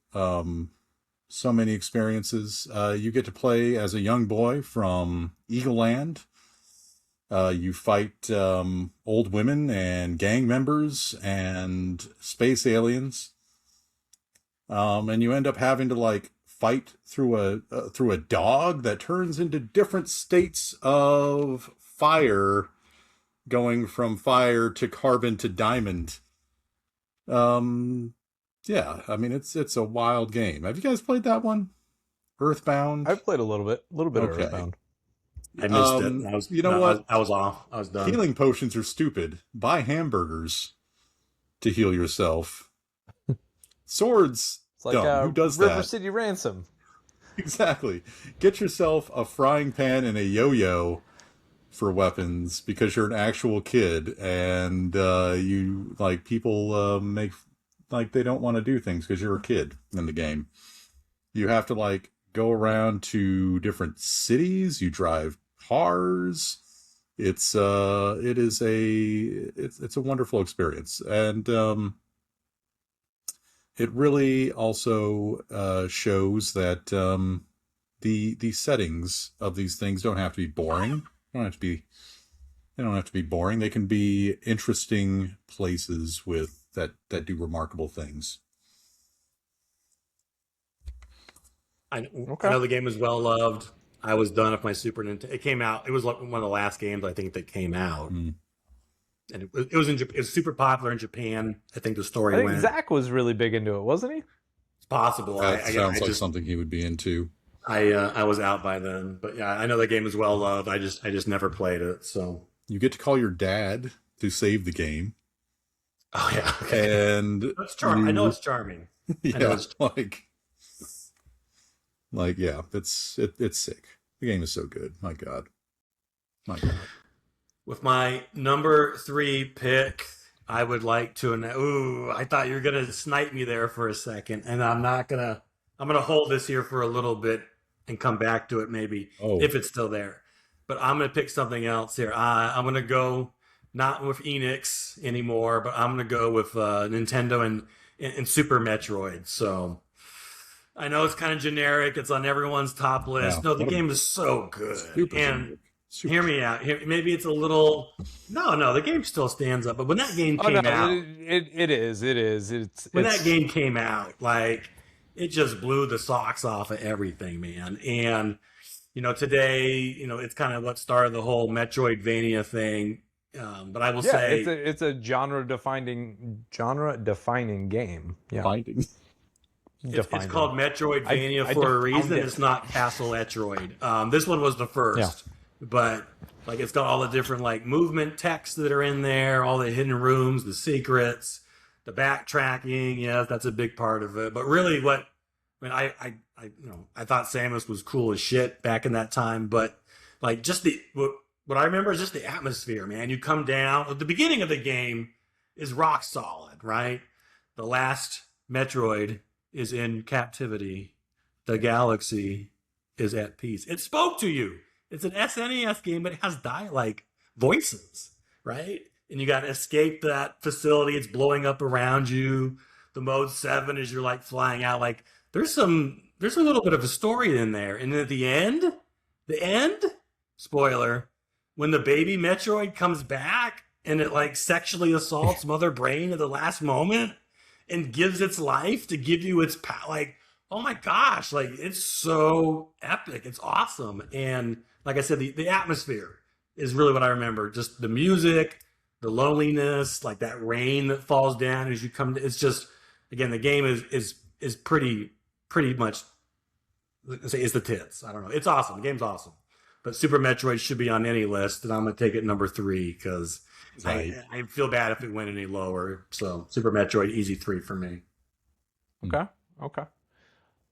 so many experiences. You get to play as a young boy from Eagle Land. You fight old women and gang members and space aliens. And you end up having to like fight through a dog that turns into different states of fire, going from fire to carbon to diamond. Yeah, I mean it's a wild game. Have you guys played that one? Earthbound? I've played a little bit of Okay. Earthbound. I missed it. You know what? I was off. I was done. Healing potions are stupid. Buy hamburgers to heal yourself. Swords, It's like dumb. Who does River that? City Ransom. Exactly. Get yourself a frying pan and a yo-yo for weapons because you're an actual kid and you like people make like they don't want to do things because you're a kid in the game. You have to like go around to different cities. You drive cars. It's a wonderful experience, and it really also shows that the settings of these things don't have to be boring. They don't have to be boring. They can be interesting places with that do remarkable things. I know the game is well loved. I was done with my Super Nintendo. It came out. It was like one of the last games I think that came out, and it was it was super popular in Japan. I think the story I think went. Zach was really big into it, wasn't he? It's possible. That sounds like just, something he would be into. I was out by then, but yeah, I know the game is well loved. I just never played it. So You get to call your dad to save the game. oh yeah, And it's charming. I know it's charming. yeah, like yeah, it's sick. The game is so good. My God. With my number 3 pick, I would like to. Ooh, I thought you were gonna snipe me there for a second, and I'm not gonna. I'm gonna hold this here for a little bit and come back to it maybe if it's still there. But I'm gonna pick something else here. I'm gonna go not with Enix anymore, but I'm gonna go with Nintendo and Super Metroid. So I know it's kind of generic. It's on everyone's top list. Yeah. No, the game is so good. Super Hear me out. Maybe it's a little. No, the game still stands up. But when that game came out, it is. when that game came out, like it just blew the socks off of everything, man. And today, it's kind of what started the whole Metroidvania thing. But I will say, it's a genre defining game. Yeah, Finding. it's called Metroidvania for a reason. It's not Castle Etroid. This one was the first, but like it's got all the different like movement texts that are in there, all the hidden rooms, the secrets, the backtracking. Yeah, that's a big part of it. But really, I thought Samus was cool as shit back in that time. But like just what I remember is just the atmosphere, man. You come down. The beginning of the game is rock solid, right? The last Metroid is in captivity. the galaxy is at peace. It spoke to you. It's an SNES game, but it has like voices, right? And you got to escape that facility. It's blowing up around you. The mode 7 is you're like flying out. Like there's a little bit of a story in there. And at the end, spoiler, when the baby Metroid comes back and it like sexually assaults Mother Brain at the last moment and gives its life to give you its power, like, oh my gosh, like it's so epic. It's awesome. And like I said, the atmosphere is really what I remember. Just the music, the loneliness, like that rain that falls down as you come to, it's just, again, the game is pretty much, let's say, is the tits. I don't know. It's awesome. The game's awesome. But Super Metroid should be on any list, and I'm going to take it number 3 because I feel bad if it went any lower. So Super Metroid, easy 3 for me. Okay.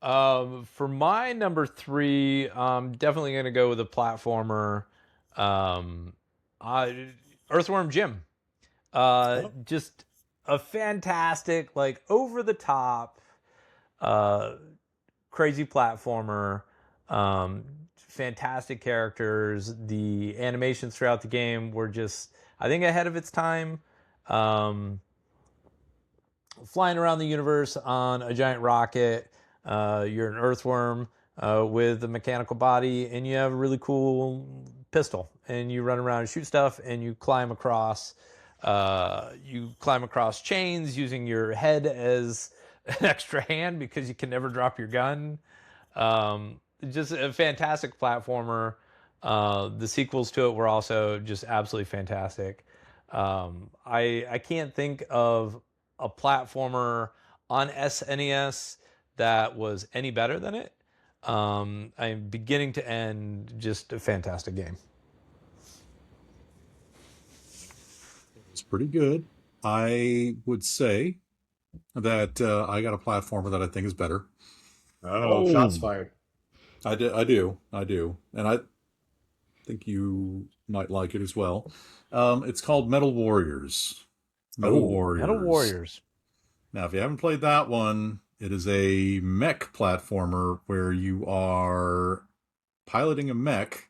For my number 3, I'm definitely going to go with a platformer. Earthworm Jim. Just a fantastic, like over the top, crazy platformer. Fantastic characters. The animations throughout the game were just, I think, ahead of its time. Flying around the universe on a giant rocket. You're an earthworm with a mechanical body, and you have a really cool pistol. And you run around and shoot stuff, and you climb across chains using your head as an extra hand because you can never drop your gun. Just a fantastic platformer. The sequels to it were also just absolutely fantastic. I can't think of a platformer on SNES that was any better than it. I'm beginning to end, just a fantastic game. It's pretty good. I would say that I got a platformer that I think is better. Oh, shots fired. I do, and I think you might like it as well. It's called Metal Warriors. Metal Warriors. Now, if you haven't played that one, it is a mech platformer where you are piloting a mech.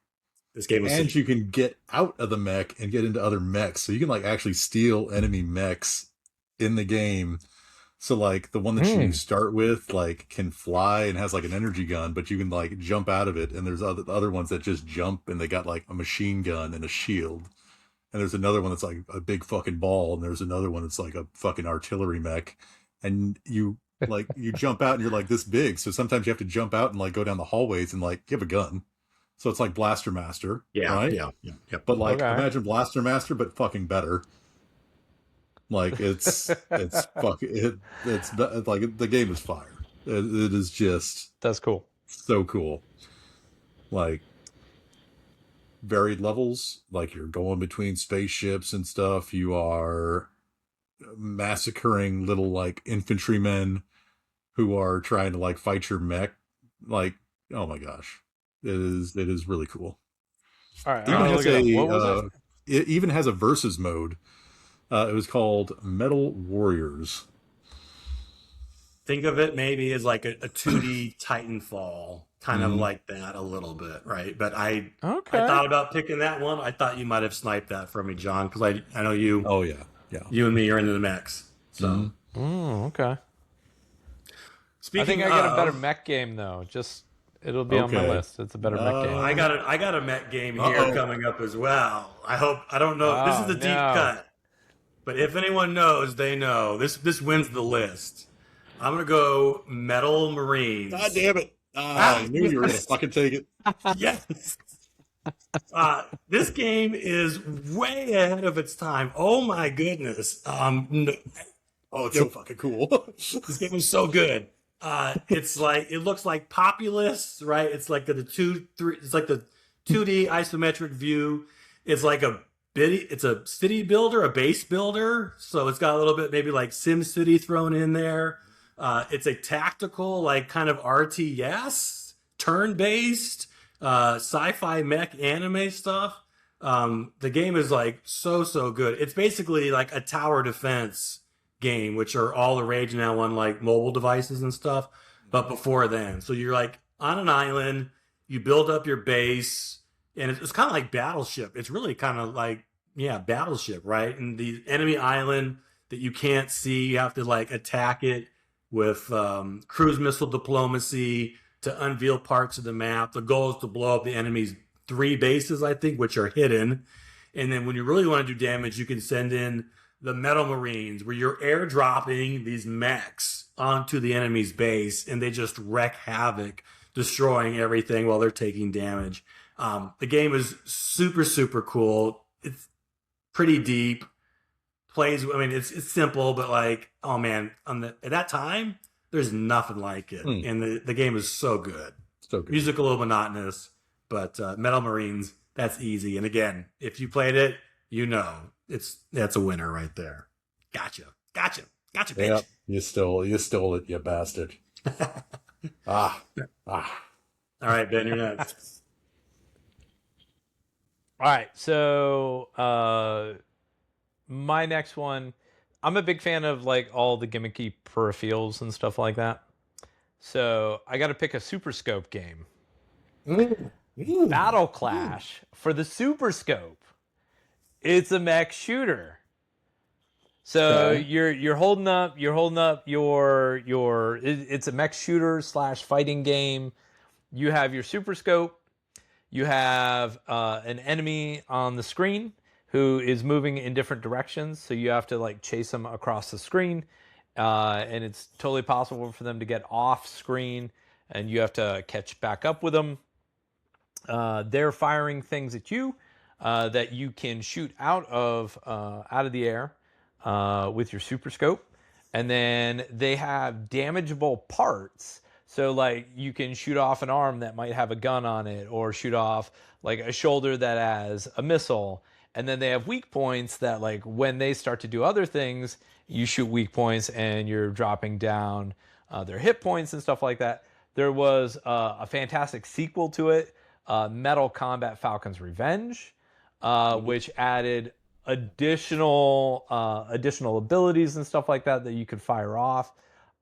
This game and you can get out of the mech and get into other mechs. So you can like actually steal enemy mechs in the game. So like the one that you start with like can fly and has like an energy gun, but you can like jump out of it. And there's other ones that just jump and they got like a machine gun and a shield. And there's another one that's like a big fucking ball. And there's another one that's like a fucking artillery mech. And you jump out and you're like this big. So sometimes you have to jump out and like go down the hallways and like you have a gun. So it's like Blaster Master. Yeah. Right? Yeah. But like imagine Blaster Master, but fucking better. Like it's like the game is fire. It is just, that's cool. So cool. Like varied levels, like you're going between spaceships and stuff. You are massacring little like infantrymen who are trying to like fight your mech. Like, oh my gosh, it is really cool. All right, it even has a versus mode. It was called Metal Warriors. Think of it maybe as like a 2D Titanfall, kind of like that a little bit, right? But I thought about picking that one. I thought you might have sniped that from me, John, because I know you. Oh yeah. You and me are into the mechs. So. Okay. Speaking, I think I got a better mech game though. It'll be on my list. It's a better mech game. I got a mech game here coming up as well. I don't know. This is a deep cut. But if anyone knows, they know. This wins the list. I'm going to go Metal Marines. God damn it. I knew you were going to fucking take it. Yes. This game is way ahead of its time. Oh my goodness. It's so fucking cool. This game is so good. It's like, it looks like Populous, right? It's like the 2D isometric view. It's like it's a city builder, a base builder. So it's got a little bit maybe like Sim City thrown in there. It's a tactical, like kind of RTS, turn-based, sci-fi mech anime stuff. The game is like so good. It's basically like a tower defense game, which are all the rage now on like mobile devices and stuff. but before then. So you're like on an island, you build up your base, and it's kind of like Battleship. It's really kind of like, yeah, Battleship, right? And the enemy island that you can't see, you have to like attack it with cruise missile diplomacy to unveil parts of the map. The goal is to blow up the enemy's 3 bases, I think, which are hidden. And then when you really want to do damage, you can send in the Metal Marines, where you're airdropping these mechs onto the enemy's base, and they just wreak havoc, destroying everything while they're taking damage. The game is super, super cool. It's pretty deep. Plays, I mean, it's simple, but like, oh man, at that time, there's nothing like it. And the game is so good. So good. Music a little monotonous, but Metal Marines, that's easy. And again, if you played it, you know that's a winner right there. Gotcha, bitch. Yep. You stole it, you bastard. Ah. All right, Ben, you're next. All right, so my next one, I'm a big fan of like all the gimmicky peripherals and stuff like that. So I got to pick a Super Scope game. Battle Clash for the Super Scope. It's a mech shooter. So you're holding up your it's a mech shooter / fighting game. You have your Super Scope. You have an enemy on the screen who is moving in different directions, so you have to like chase them across the screen, and it's totally possible for them to get off screen, and you have to catch back up with them. They're firing things at you that you can shoot out of the air with your Super Scope, and then they have damageable parts. So like you can shoot off an arm that might have a gun on it, or shoot off like a shoulder that has a missile. And then they have weak points that like when they start to do other things, you shoot weak points and you're dropping down their hit points and stuff like that. There was a fantastic sequel to it, Metal Combat Falcon's Revenge, which added additional abilities and stuff like that you could fire off.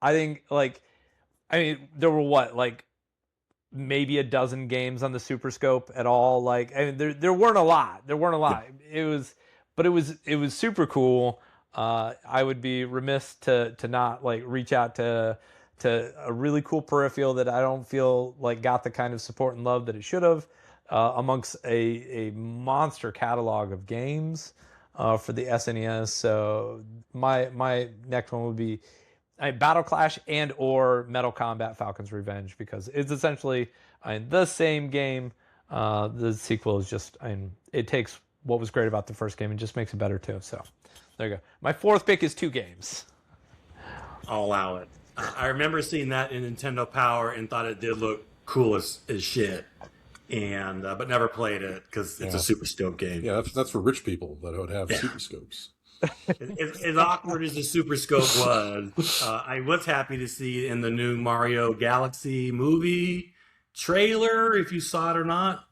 I mean, there were maybe a dozen games on the Super Scope at all. Like, I mean, there weren't a lot. Yeah. It was super cool. I would be remiss to not like reach out to a really cool peripheral that I don't feel like got the kind of support and love that it should have, amongst a monster catalog of games for the SNES. So my next one would be Battle Clash and or Metal Combat Falcon's Revenge, because it's essentially the same game. The sequel is just, it takes what was great about the first game and just makes it better too. So there you go. My fourth pick is 2 games. I'll allow it. I remember seeing that in Nintendo Power and thought it did look cool as shit, and but never played it because it's a Super Scope game. Yeah, that's for rich people that would have Super Scopes. As awkward as the Super Scope was, I was happy to see in the new Mario Galaxy movie trailer, if you saw it or not,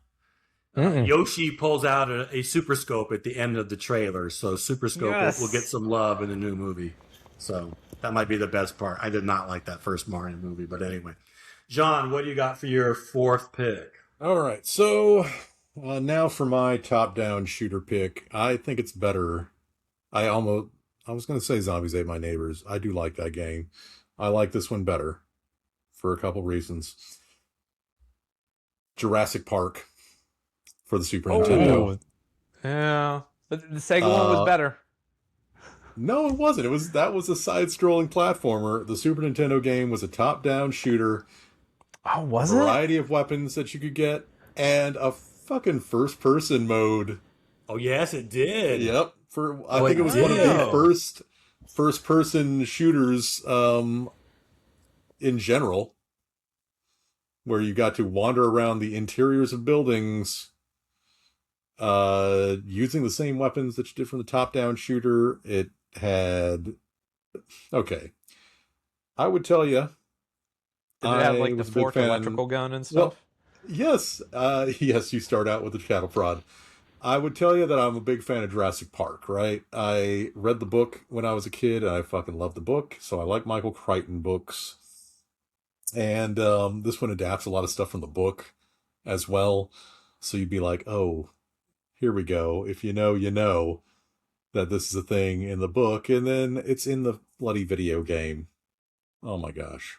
Yoshi pulls out a Super Scope at the end of the trailer. So Super Scope will get some love in the new movie. So that might be the best part. I did not like that first Mario movie, but anyway. John, what do you got for your 4th pick? All right, so now for my top-down shooter pick. I think it's better. I was going to say Zombies Ate My Neighbors. I do like that game. I like this one better for a couple reasons. Jurassic Park for the Super Nintendo. Yeah, but the Sega one was better. No, it wasn't. That was a side-scrolling platformer. The Super Nintendo game was a top-down shooter. Oh, was it? Variety of weapons that you could get, and a fucking first-person mode. Oh, yes, it did. Yep. I think it was one of the first-person shooters in general, where you got to wander around the interiors of buildings using the same weapons that you did from the top-down shooter. It had... Okay. I would tell you... Did it have like the forked electrical gun and stuff? Well, yes. Yes, you start out with the cattle prod. I would tell you that I'm a big fan of Jurassic Park, right? I read the book when I was a kid, and I fucking loved the book, so I like Michael Crichton books. And this one adapts a lot of stuff from the book as well. So you'd be like, oh, here we go. If you know that this is a thing in the book, and then it's in the bloody video game. Oh my gosh.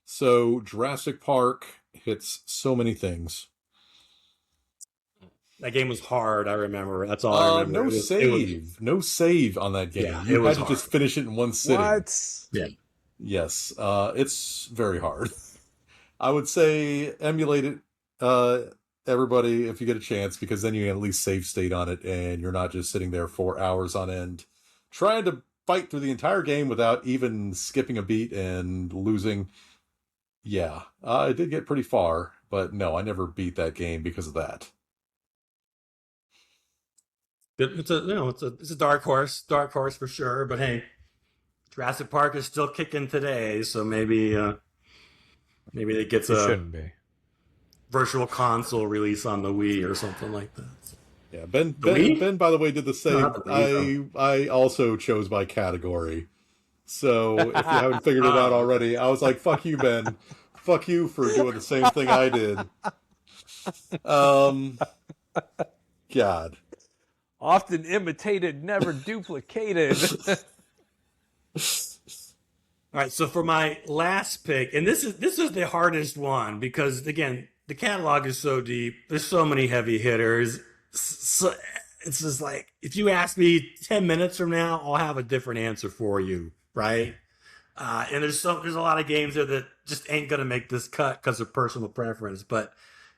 So Jurassic Park hits so many things. That game was hard, I remember. That's all I remember. No save on that game. Yeah, you had to just finish it in one sitting. What? Yeah. Yes, it's very hard. I would say emulate it, everybody, if you get a chance, because then you can at least save state on it, and you're not just sitting there for hours on end trying to fight through the entire game without even skipping a beat and losing. Yeah, I did get pretty far, but no, I never beat that game because of that. It's a dark horse for sure. But hey, Jurassic Park is still kicking today, so maybe it gets shouldn't be. Virtual console release on the Wii or something like that. Yeah, Ben, by the way, did the same. Not the Wii, I also chose by category. So if you haven't figured it out already, I was like, fuck you, Ben. Fuck you for doing the same thing I did. God. Often imitated, never duplicated. All right, so for my last pick, and this is the hardest one because again, the catalog is so deep. There's so many heavy hitters. So it's just like if you ask me 10 minutes from now, I'll have a different answer for you, right? And there's a lot of games there that just ain't gonna make this cut because of personal preference. But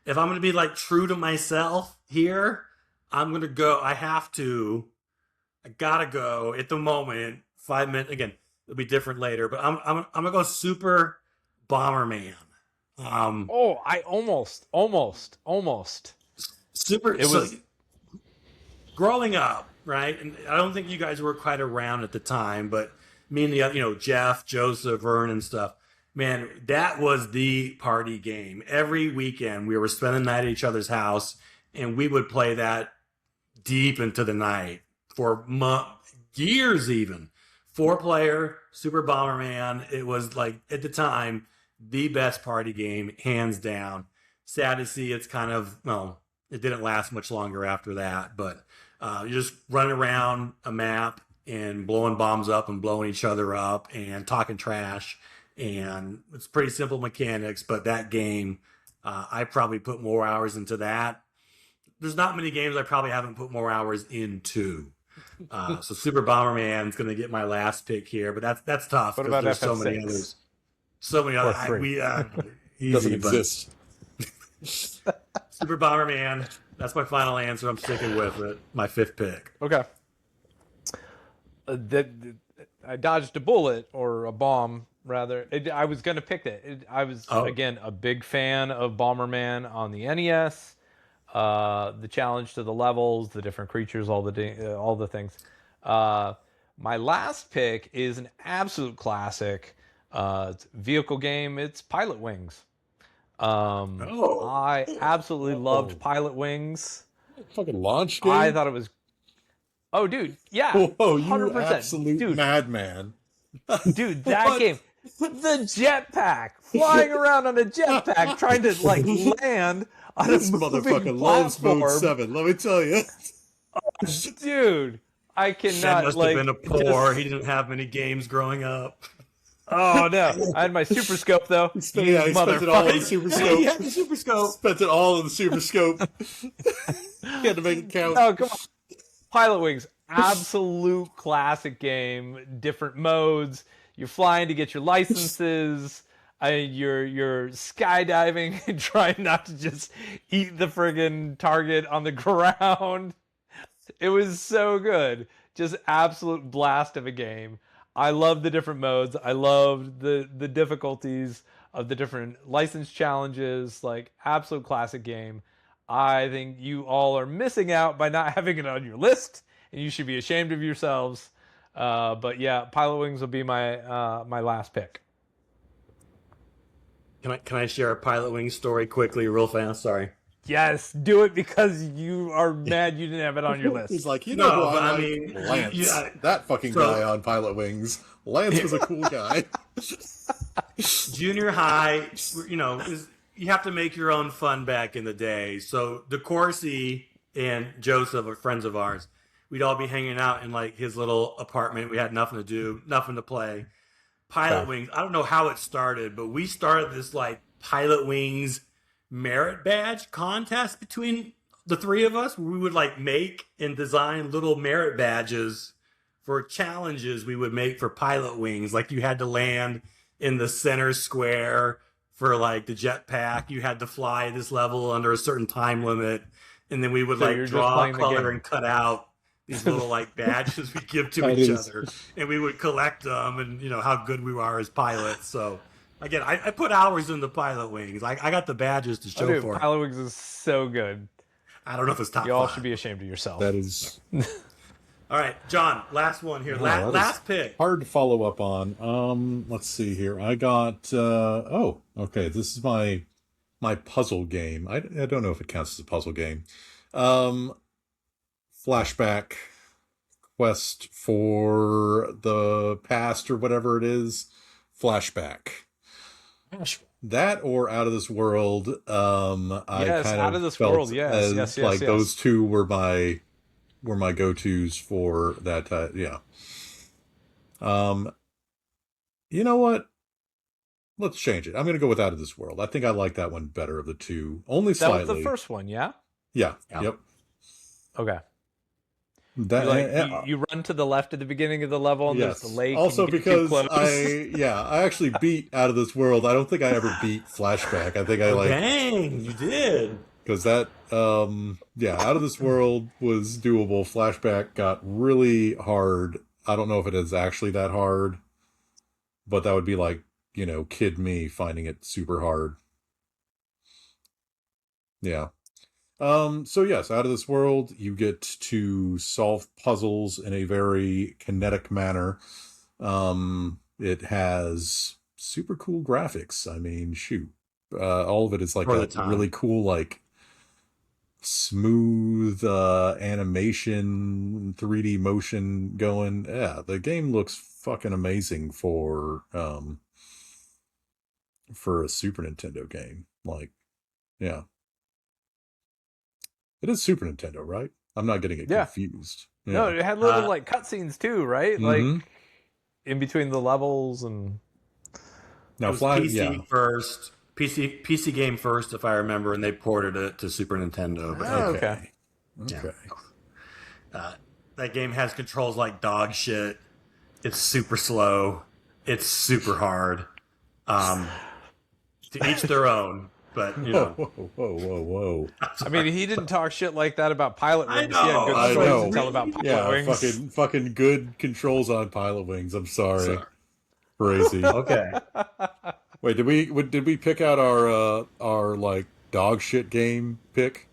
if I'm gonna be like true to myself here, I'm gonna go. I gotta go at the moment. 5 minutes again. It'll be different later, but I'm gonna go Super Bomberman. I almost. Super. It was growing up, right? And I don't think you guys were quite around at the time, but me and the Jeff, Joseph, Vern, and stuff. Man, that was the party game. Every weekend we were spending the night at each other's house, and we would play that deep into the night for years, even. 4-player Super Bomberman. It was like at the time the best party game, hands down. Sad to see it's kind of it didn't last much longer after that. But you just running around a map and blowing bombs up and blowing each other up and talking trash. And it's pretty simple mechanics, but that game, I probably put more hours into that. There's not many games I probably haven't put more hours into. So Super Bomberman is going to get my last pick here, but that's tough. What about there's FF6? so many others. So many others. Easy, Doesn't exist. Super Bomberman. That's my final answer. I'm sticking with it. My 5th pick. Okay. I dodged a bullet or a bomb, rather. I was going to pick that. I was, again, a big fan of Bomberman on the NES. The challenge to the levels, the different creatures, all the things. My last pick is an absolute classic vehicle game. It's Pilot Wings. I absolutely loved Pilot Wings. Fucking launch game? I thought it was... Oh, dude, yeah. Whoa, you 100%. absolute madman. Dude, that game... The jetpack! Flying around on a jetpack, trying to, land on This a moving motherfucker loves platform. Mode 7, let me tell you. Dude, I Shen cannot, must have been a poor. He didn't have many games growing up. Oh, no. I had my Super Scope, though. He spent it all on the Super Scope. He had the Super Scope. Spent it all on the Super Scope. He had to make it count. Oh, come on. Pilot Wings, absolute classic game. Different modes. You're flying to get your licenses. You're skydiving and trying not to just eat the friggin' target on the ground. It was so good. Just absolute blast of a game. I love the different modes. I loved the difficulties of the different license challenges. Absolute classic game. I think you all are missing out by not having it on your list, and you should be ashamed of yourselves. But yeah, Pilot Wings will be my my last pick. Can I share a Pilot Wings story quickly, real fast? Sorry. Yes, do it because you are mad you didn't have it on your list. He's like, I like? Lance. That fucking guy on Pilot Wings. Lance was a cool guy. junior high, you have to make your own fun back in the day. So DeCourcy and Joseph are friends of ours. We'd all be hanging out in like his little apartment. We had nothing to do, nothing to play. Pilot Wings. I don't know how it started, but we started this like Pilot Wings merit badge contest between the three of us. We would like make and design little merit badges for challenges we would make for Pilot Wings. Like you had to land in the center square for like the jetpack. You had to fly this level under a certain time limit. And then we would like draw, color, and cut out these little like badges we give to each other. And we would collect them and, how good we are as pilots. So again, I put hours into Pilot Wings. I got the badges to show for it. Pilot Wings is so good. I don't know if it's top You all 5. should be ashamed of yourself. That is All right, John, last one here. Last pick. hard to follow up on. Let's see here. I got okay. This is my puzzle game. I don't know if it counts as a puzzle game. Flashback Quest for the Past or whatever it is. Flashback. That or Out of This World. I kind Out of This World. Yes. Like those two were my go-tos for that. Yeah. You know what? Let's change it. I'm going to go with Out of This World. I think I like that one better of the two. Only slightly. That was the first one, yeah? Yeah. Yep. Okay. That you run to the left at the beginning of the level, and there's the lake. Also, because I actually beat Out of This World. I don't think I ever beat Flashback. I think I Dang, you did. Because that, Out of This World was doable. Flashback got really hard. I don't know if it is actually that hard, but that would be like, kid me finding it super hard. Yeah. So yes, Out of This World, you get to solve puzzles in a very kinetic manner. It has super cool graphics. I mean, shoot. All of it is like a really cool, like, smooth animation, 3D motion going. Yeah, the game looks fucking amazing for a Super Nintendo game. Like, yeah. It is Super Nintendo, right? I'm not getting it confused. Yeah. No, it had little like cutscenes too, right? Like in between the levels and. Now, PC first. PC game first, if I remember, and they ported it to Super Nintendo. But Okay. Yeah. That game has controls like dog shit. It's super slow. It's super hard. To each their own. But whoa! I mean, he didn't talk shit like that about Pilot Wings. I know. He had good stories to tell about Pilot Wings. Fucking good controls on Pilot Wings. I'm sorry. Crazy. Okay. Wait, did we pick out our like dog shit game pick?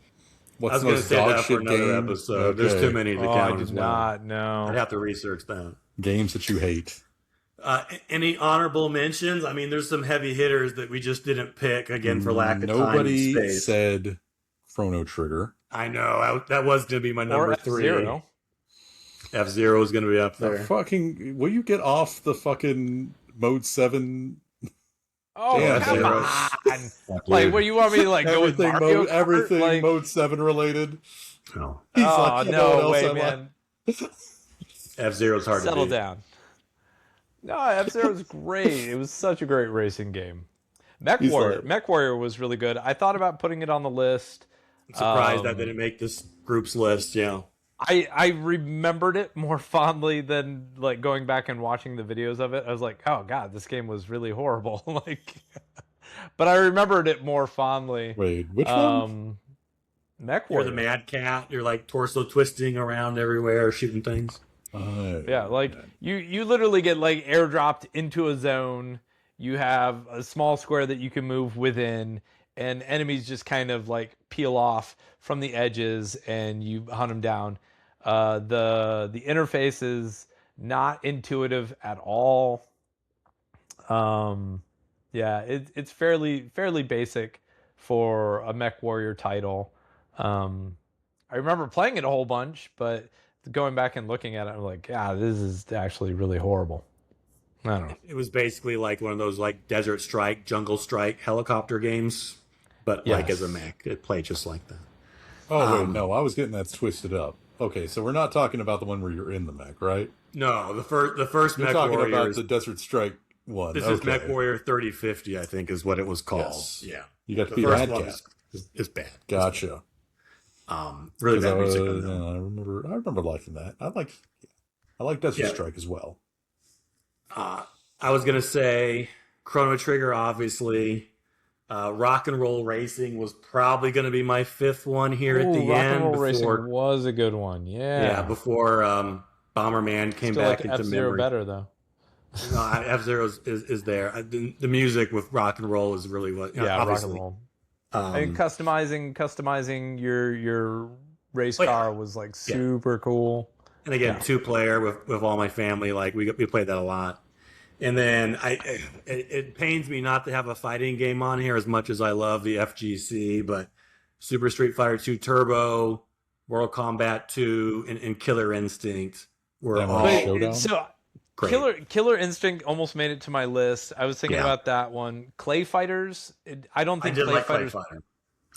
I was going to say that for another episode. Okay. There's too many to count. I did not know. I'd have to research that. Games that you hate. Any honorable mentions? I mean, there's some heavy hitters that we just didn't pick, again, for lack of time and Nobody space. said Chrono Trigger. I know. That was going to be my number 3. F-Zero. F-Zero is going to be up there. Will you get off the fucking Mode 7? Oh, damn, come on. Like, what, you want me to, like, go with Mario Kart? Everything like... Mode 7 related. No. He's like, no way, man. F-Zero's hard to beat. Settle down. No, F-Zero's great. It was such a great racing game. Mech Warrior was really good. I thought about putting it on the list. I'm surprised that didn't make this group's list, yeah. I remembered it more fondly than like going back and watching the videos of it. I was like, oh god, this game was really horrible. Like, but I remembered it more fondly. Wait, which one? Mech Warrior. You're the Mad Cat. You're like torso twisting around everywhere, shooting things. Yeah, like you literally get like airdropped into a zone. You have a small square that you can move within, and enemies just kind of like peel off from the edges, and you hunt them down. The interface is not intuitive at all. Yeah, it's fairly basic for a Mech Warrior title. I remember playing it a whole bunch, but going back and looking at it, I'm like, yeah, this is actually really horrible. I don't know. It was basically like one of those like Desert Strike, Jungle Strike helicopter games, but like as a Yes. mech. It played just like that. Oh wait, no, I was getting that twisted up. Okay, so we're not talking about the one where you're in the mech, right? No, the first You're Mech talking Warrior about is, the Desert Strike one. this Okay. is Mech Warrior 3050, I think is what it was called. Yes. Yeah. You got to The be first that one cat. is bad. Gotcha. Really 'Cause bad music on that. yeah, I remember liking that. I like Desert Yeah. Strike as well. I was gonna say Chrono Trigger, obviously. Rock and Roll Racing was probably gonna be my fifth one here at the Rock end and Roll Racing before, was a good one. yeah, before Bomberman came Still back like into F-Zero memory. better though. No, F-Zero is there. The music with Rock and Roll is really what. Yeah, Rock and obviously. Roll. And customizing your race Oh, yeah. car was like super cool. And again, Yeah. 2-player with all my family. Like we played that a lot. And then it pains me not to have a fighting game on here as much as I love the FGC, but Super Street Fighter 2 Turbo, Mortal Kombat 2, and Killer Instinct were Samurai all Showdown? So great. Killer Instinct almost made it to my list. I was thinking Yeah. about that one. Clay Fighters. I don't I think did Clay like Clay Fighters Fighter.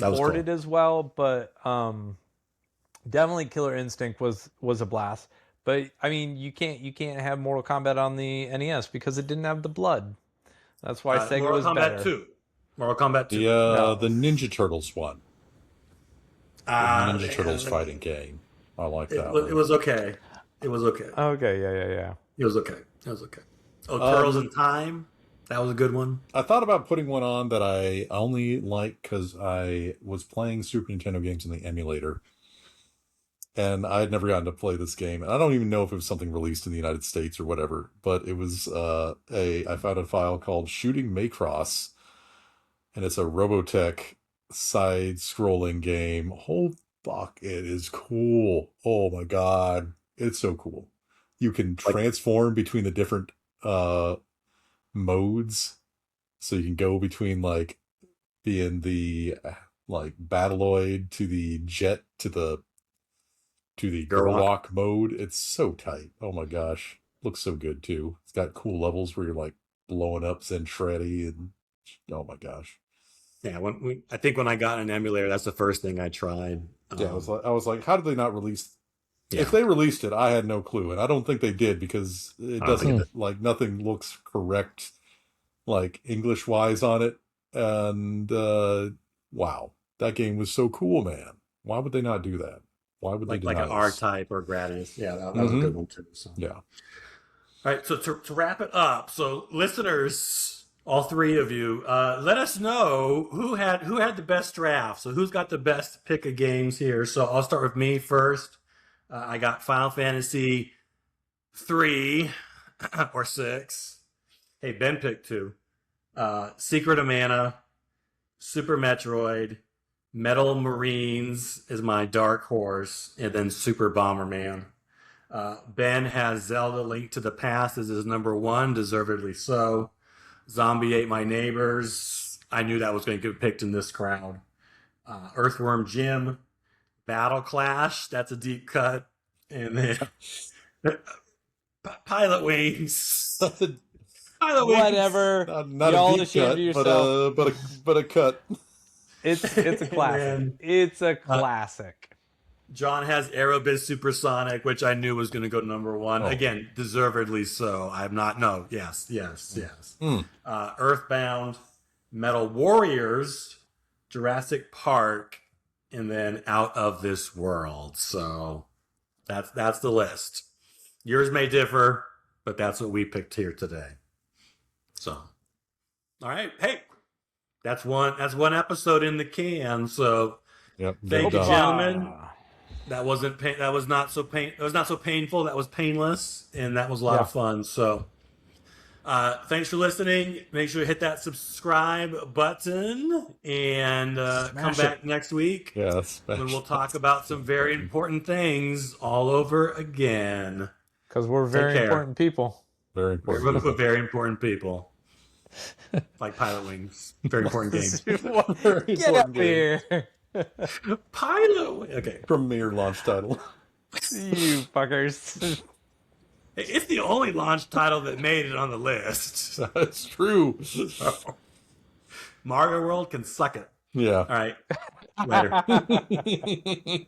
That was ported cool. as well, but definitely Killer Instinct was a blast. But I mean, you can't have Mortal Kombat on the NES because it didn't have the blood. That's why Sega Mortal was Kombat better. 2. Mortal Kombat 2. The Ninja Turtles one. The Ninja man, Turtles fighting game. I like that It one. was okay. It was okay. Okay, yeah. It was okay. It was okay. Oh, Turtles in Time. That was a good one. I thought about putting one on that I only like because I was playing Super Nintendo games in the emulator. And I had never gotten to play this game. And I don't even know if it was something released in the United States or whatever. But it was I found a file called Shooting Macross. And it's a Robotech side-scrolling game. Oh, fuck, it is cool. Oh, my God. It's so cool. You can transform between the different modes. So you can go between, like, being the, like, Battloid to the Jet to the Gerlock mode. It's so tight. Oh, my gosh. Looks so good, too. It's got cool levels where you're, like, blowing up Zenshreddy and... Oh, my gosh. Yeah, I think when I got an emulator, that's the first thing I tried. Yeah, I was like, how did they not release? Yeah. If they released it, I had no clue, and I don't think they did because it doesn't like nothing looks correct, like English wise on it. And wow, that game was so cool, man. Why would they not do that? Why would they like deny an us? R-Type or Gratis. Yeah, that was a good one too. So. Yeah. All right, so to wrap it up, so listeners, all three of you, let us know who had the best draft. So who's got the best pick of games here? So I'll start with me first. I got Final Fantasy 3 or 6. Hey, Ben picked 2. Secret of Mana, Super Metroid, Metal Marines is my dark horse, and then Super Bomberman. Ben has Zelda Link to the Past as his number 1, deservedly so. Zombie Ate My Neighbors. I knew that was going to get picked in this crowd. Earthworm Jim. Battle Clash. That's a deep cut. And then Pilot Wings. Pilot Wings. Whatever. Not Y'all a deep ashamed cut, of yourself. but a cut. It's a classic. And, It's a classic. John has Aerobiz Supersonic, which I knew was going to go number 1. Oh. Again, deservedly so. I'm not. No. Yes. Earthbound, Metal Warriors, Jurassic Park, and then Out of This World. So that's the list. Yours may differ, but that's what we picked here today. So, all right. Hey, that's one episode in the can. So, Yep. thank you, done. gentlemen. That wasn't pain. That was not so pain. It was not so painful. That was painless, and that was a lot of fun. So, thanks for listening. Make sure to hit that subscribe button and come back next week Yes. when we'll talk about some very important things all over again. Because we're very care. important people. Very We're important. with very important people, like Pilot Wings. Very important game. Very Get important up game. here. Pilot Wings. Okay. Premier launch title. You fuckers. It's the only launch title that made it on the list. That's true. Mario World can suck it. Yeah. All right. Later.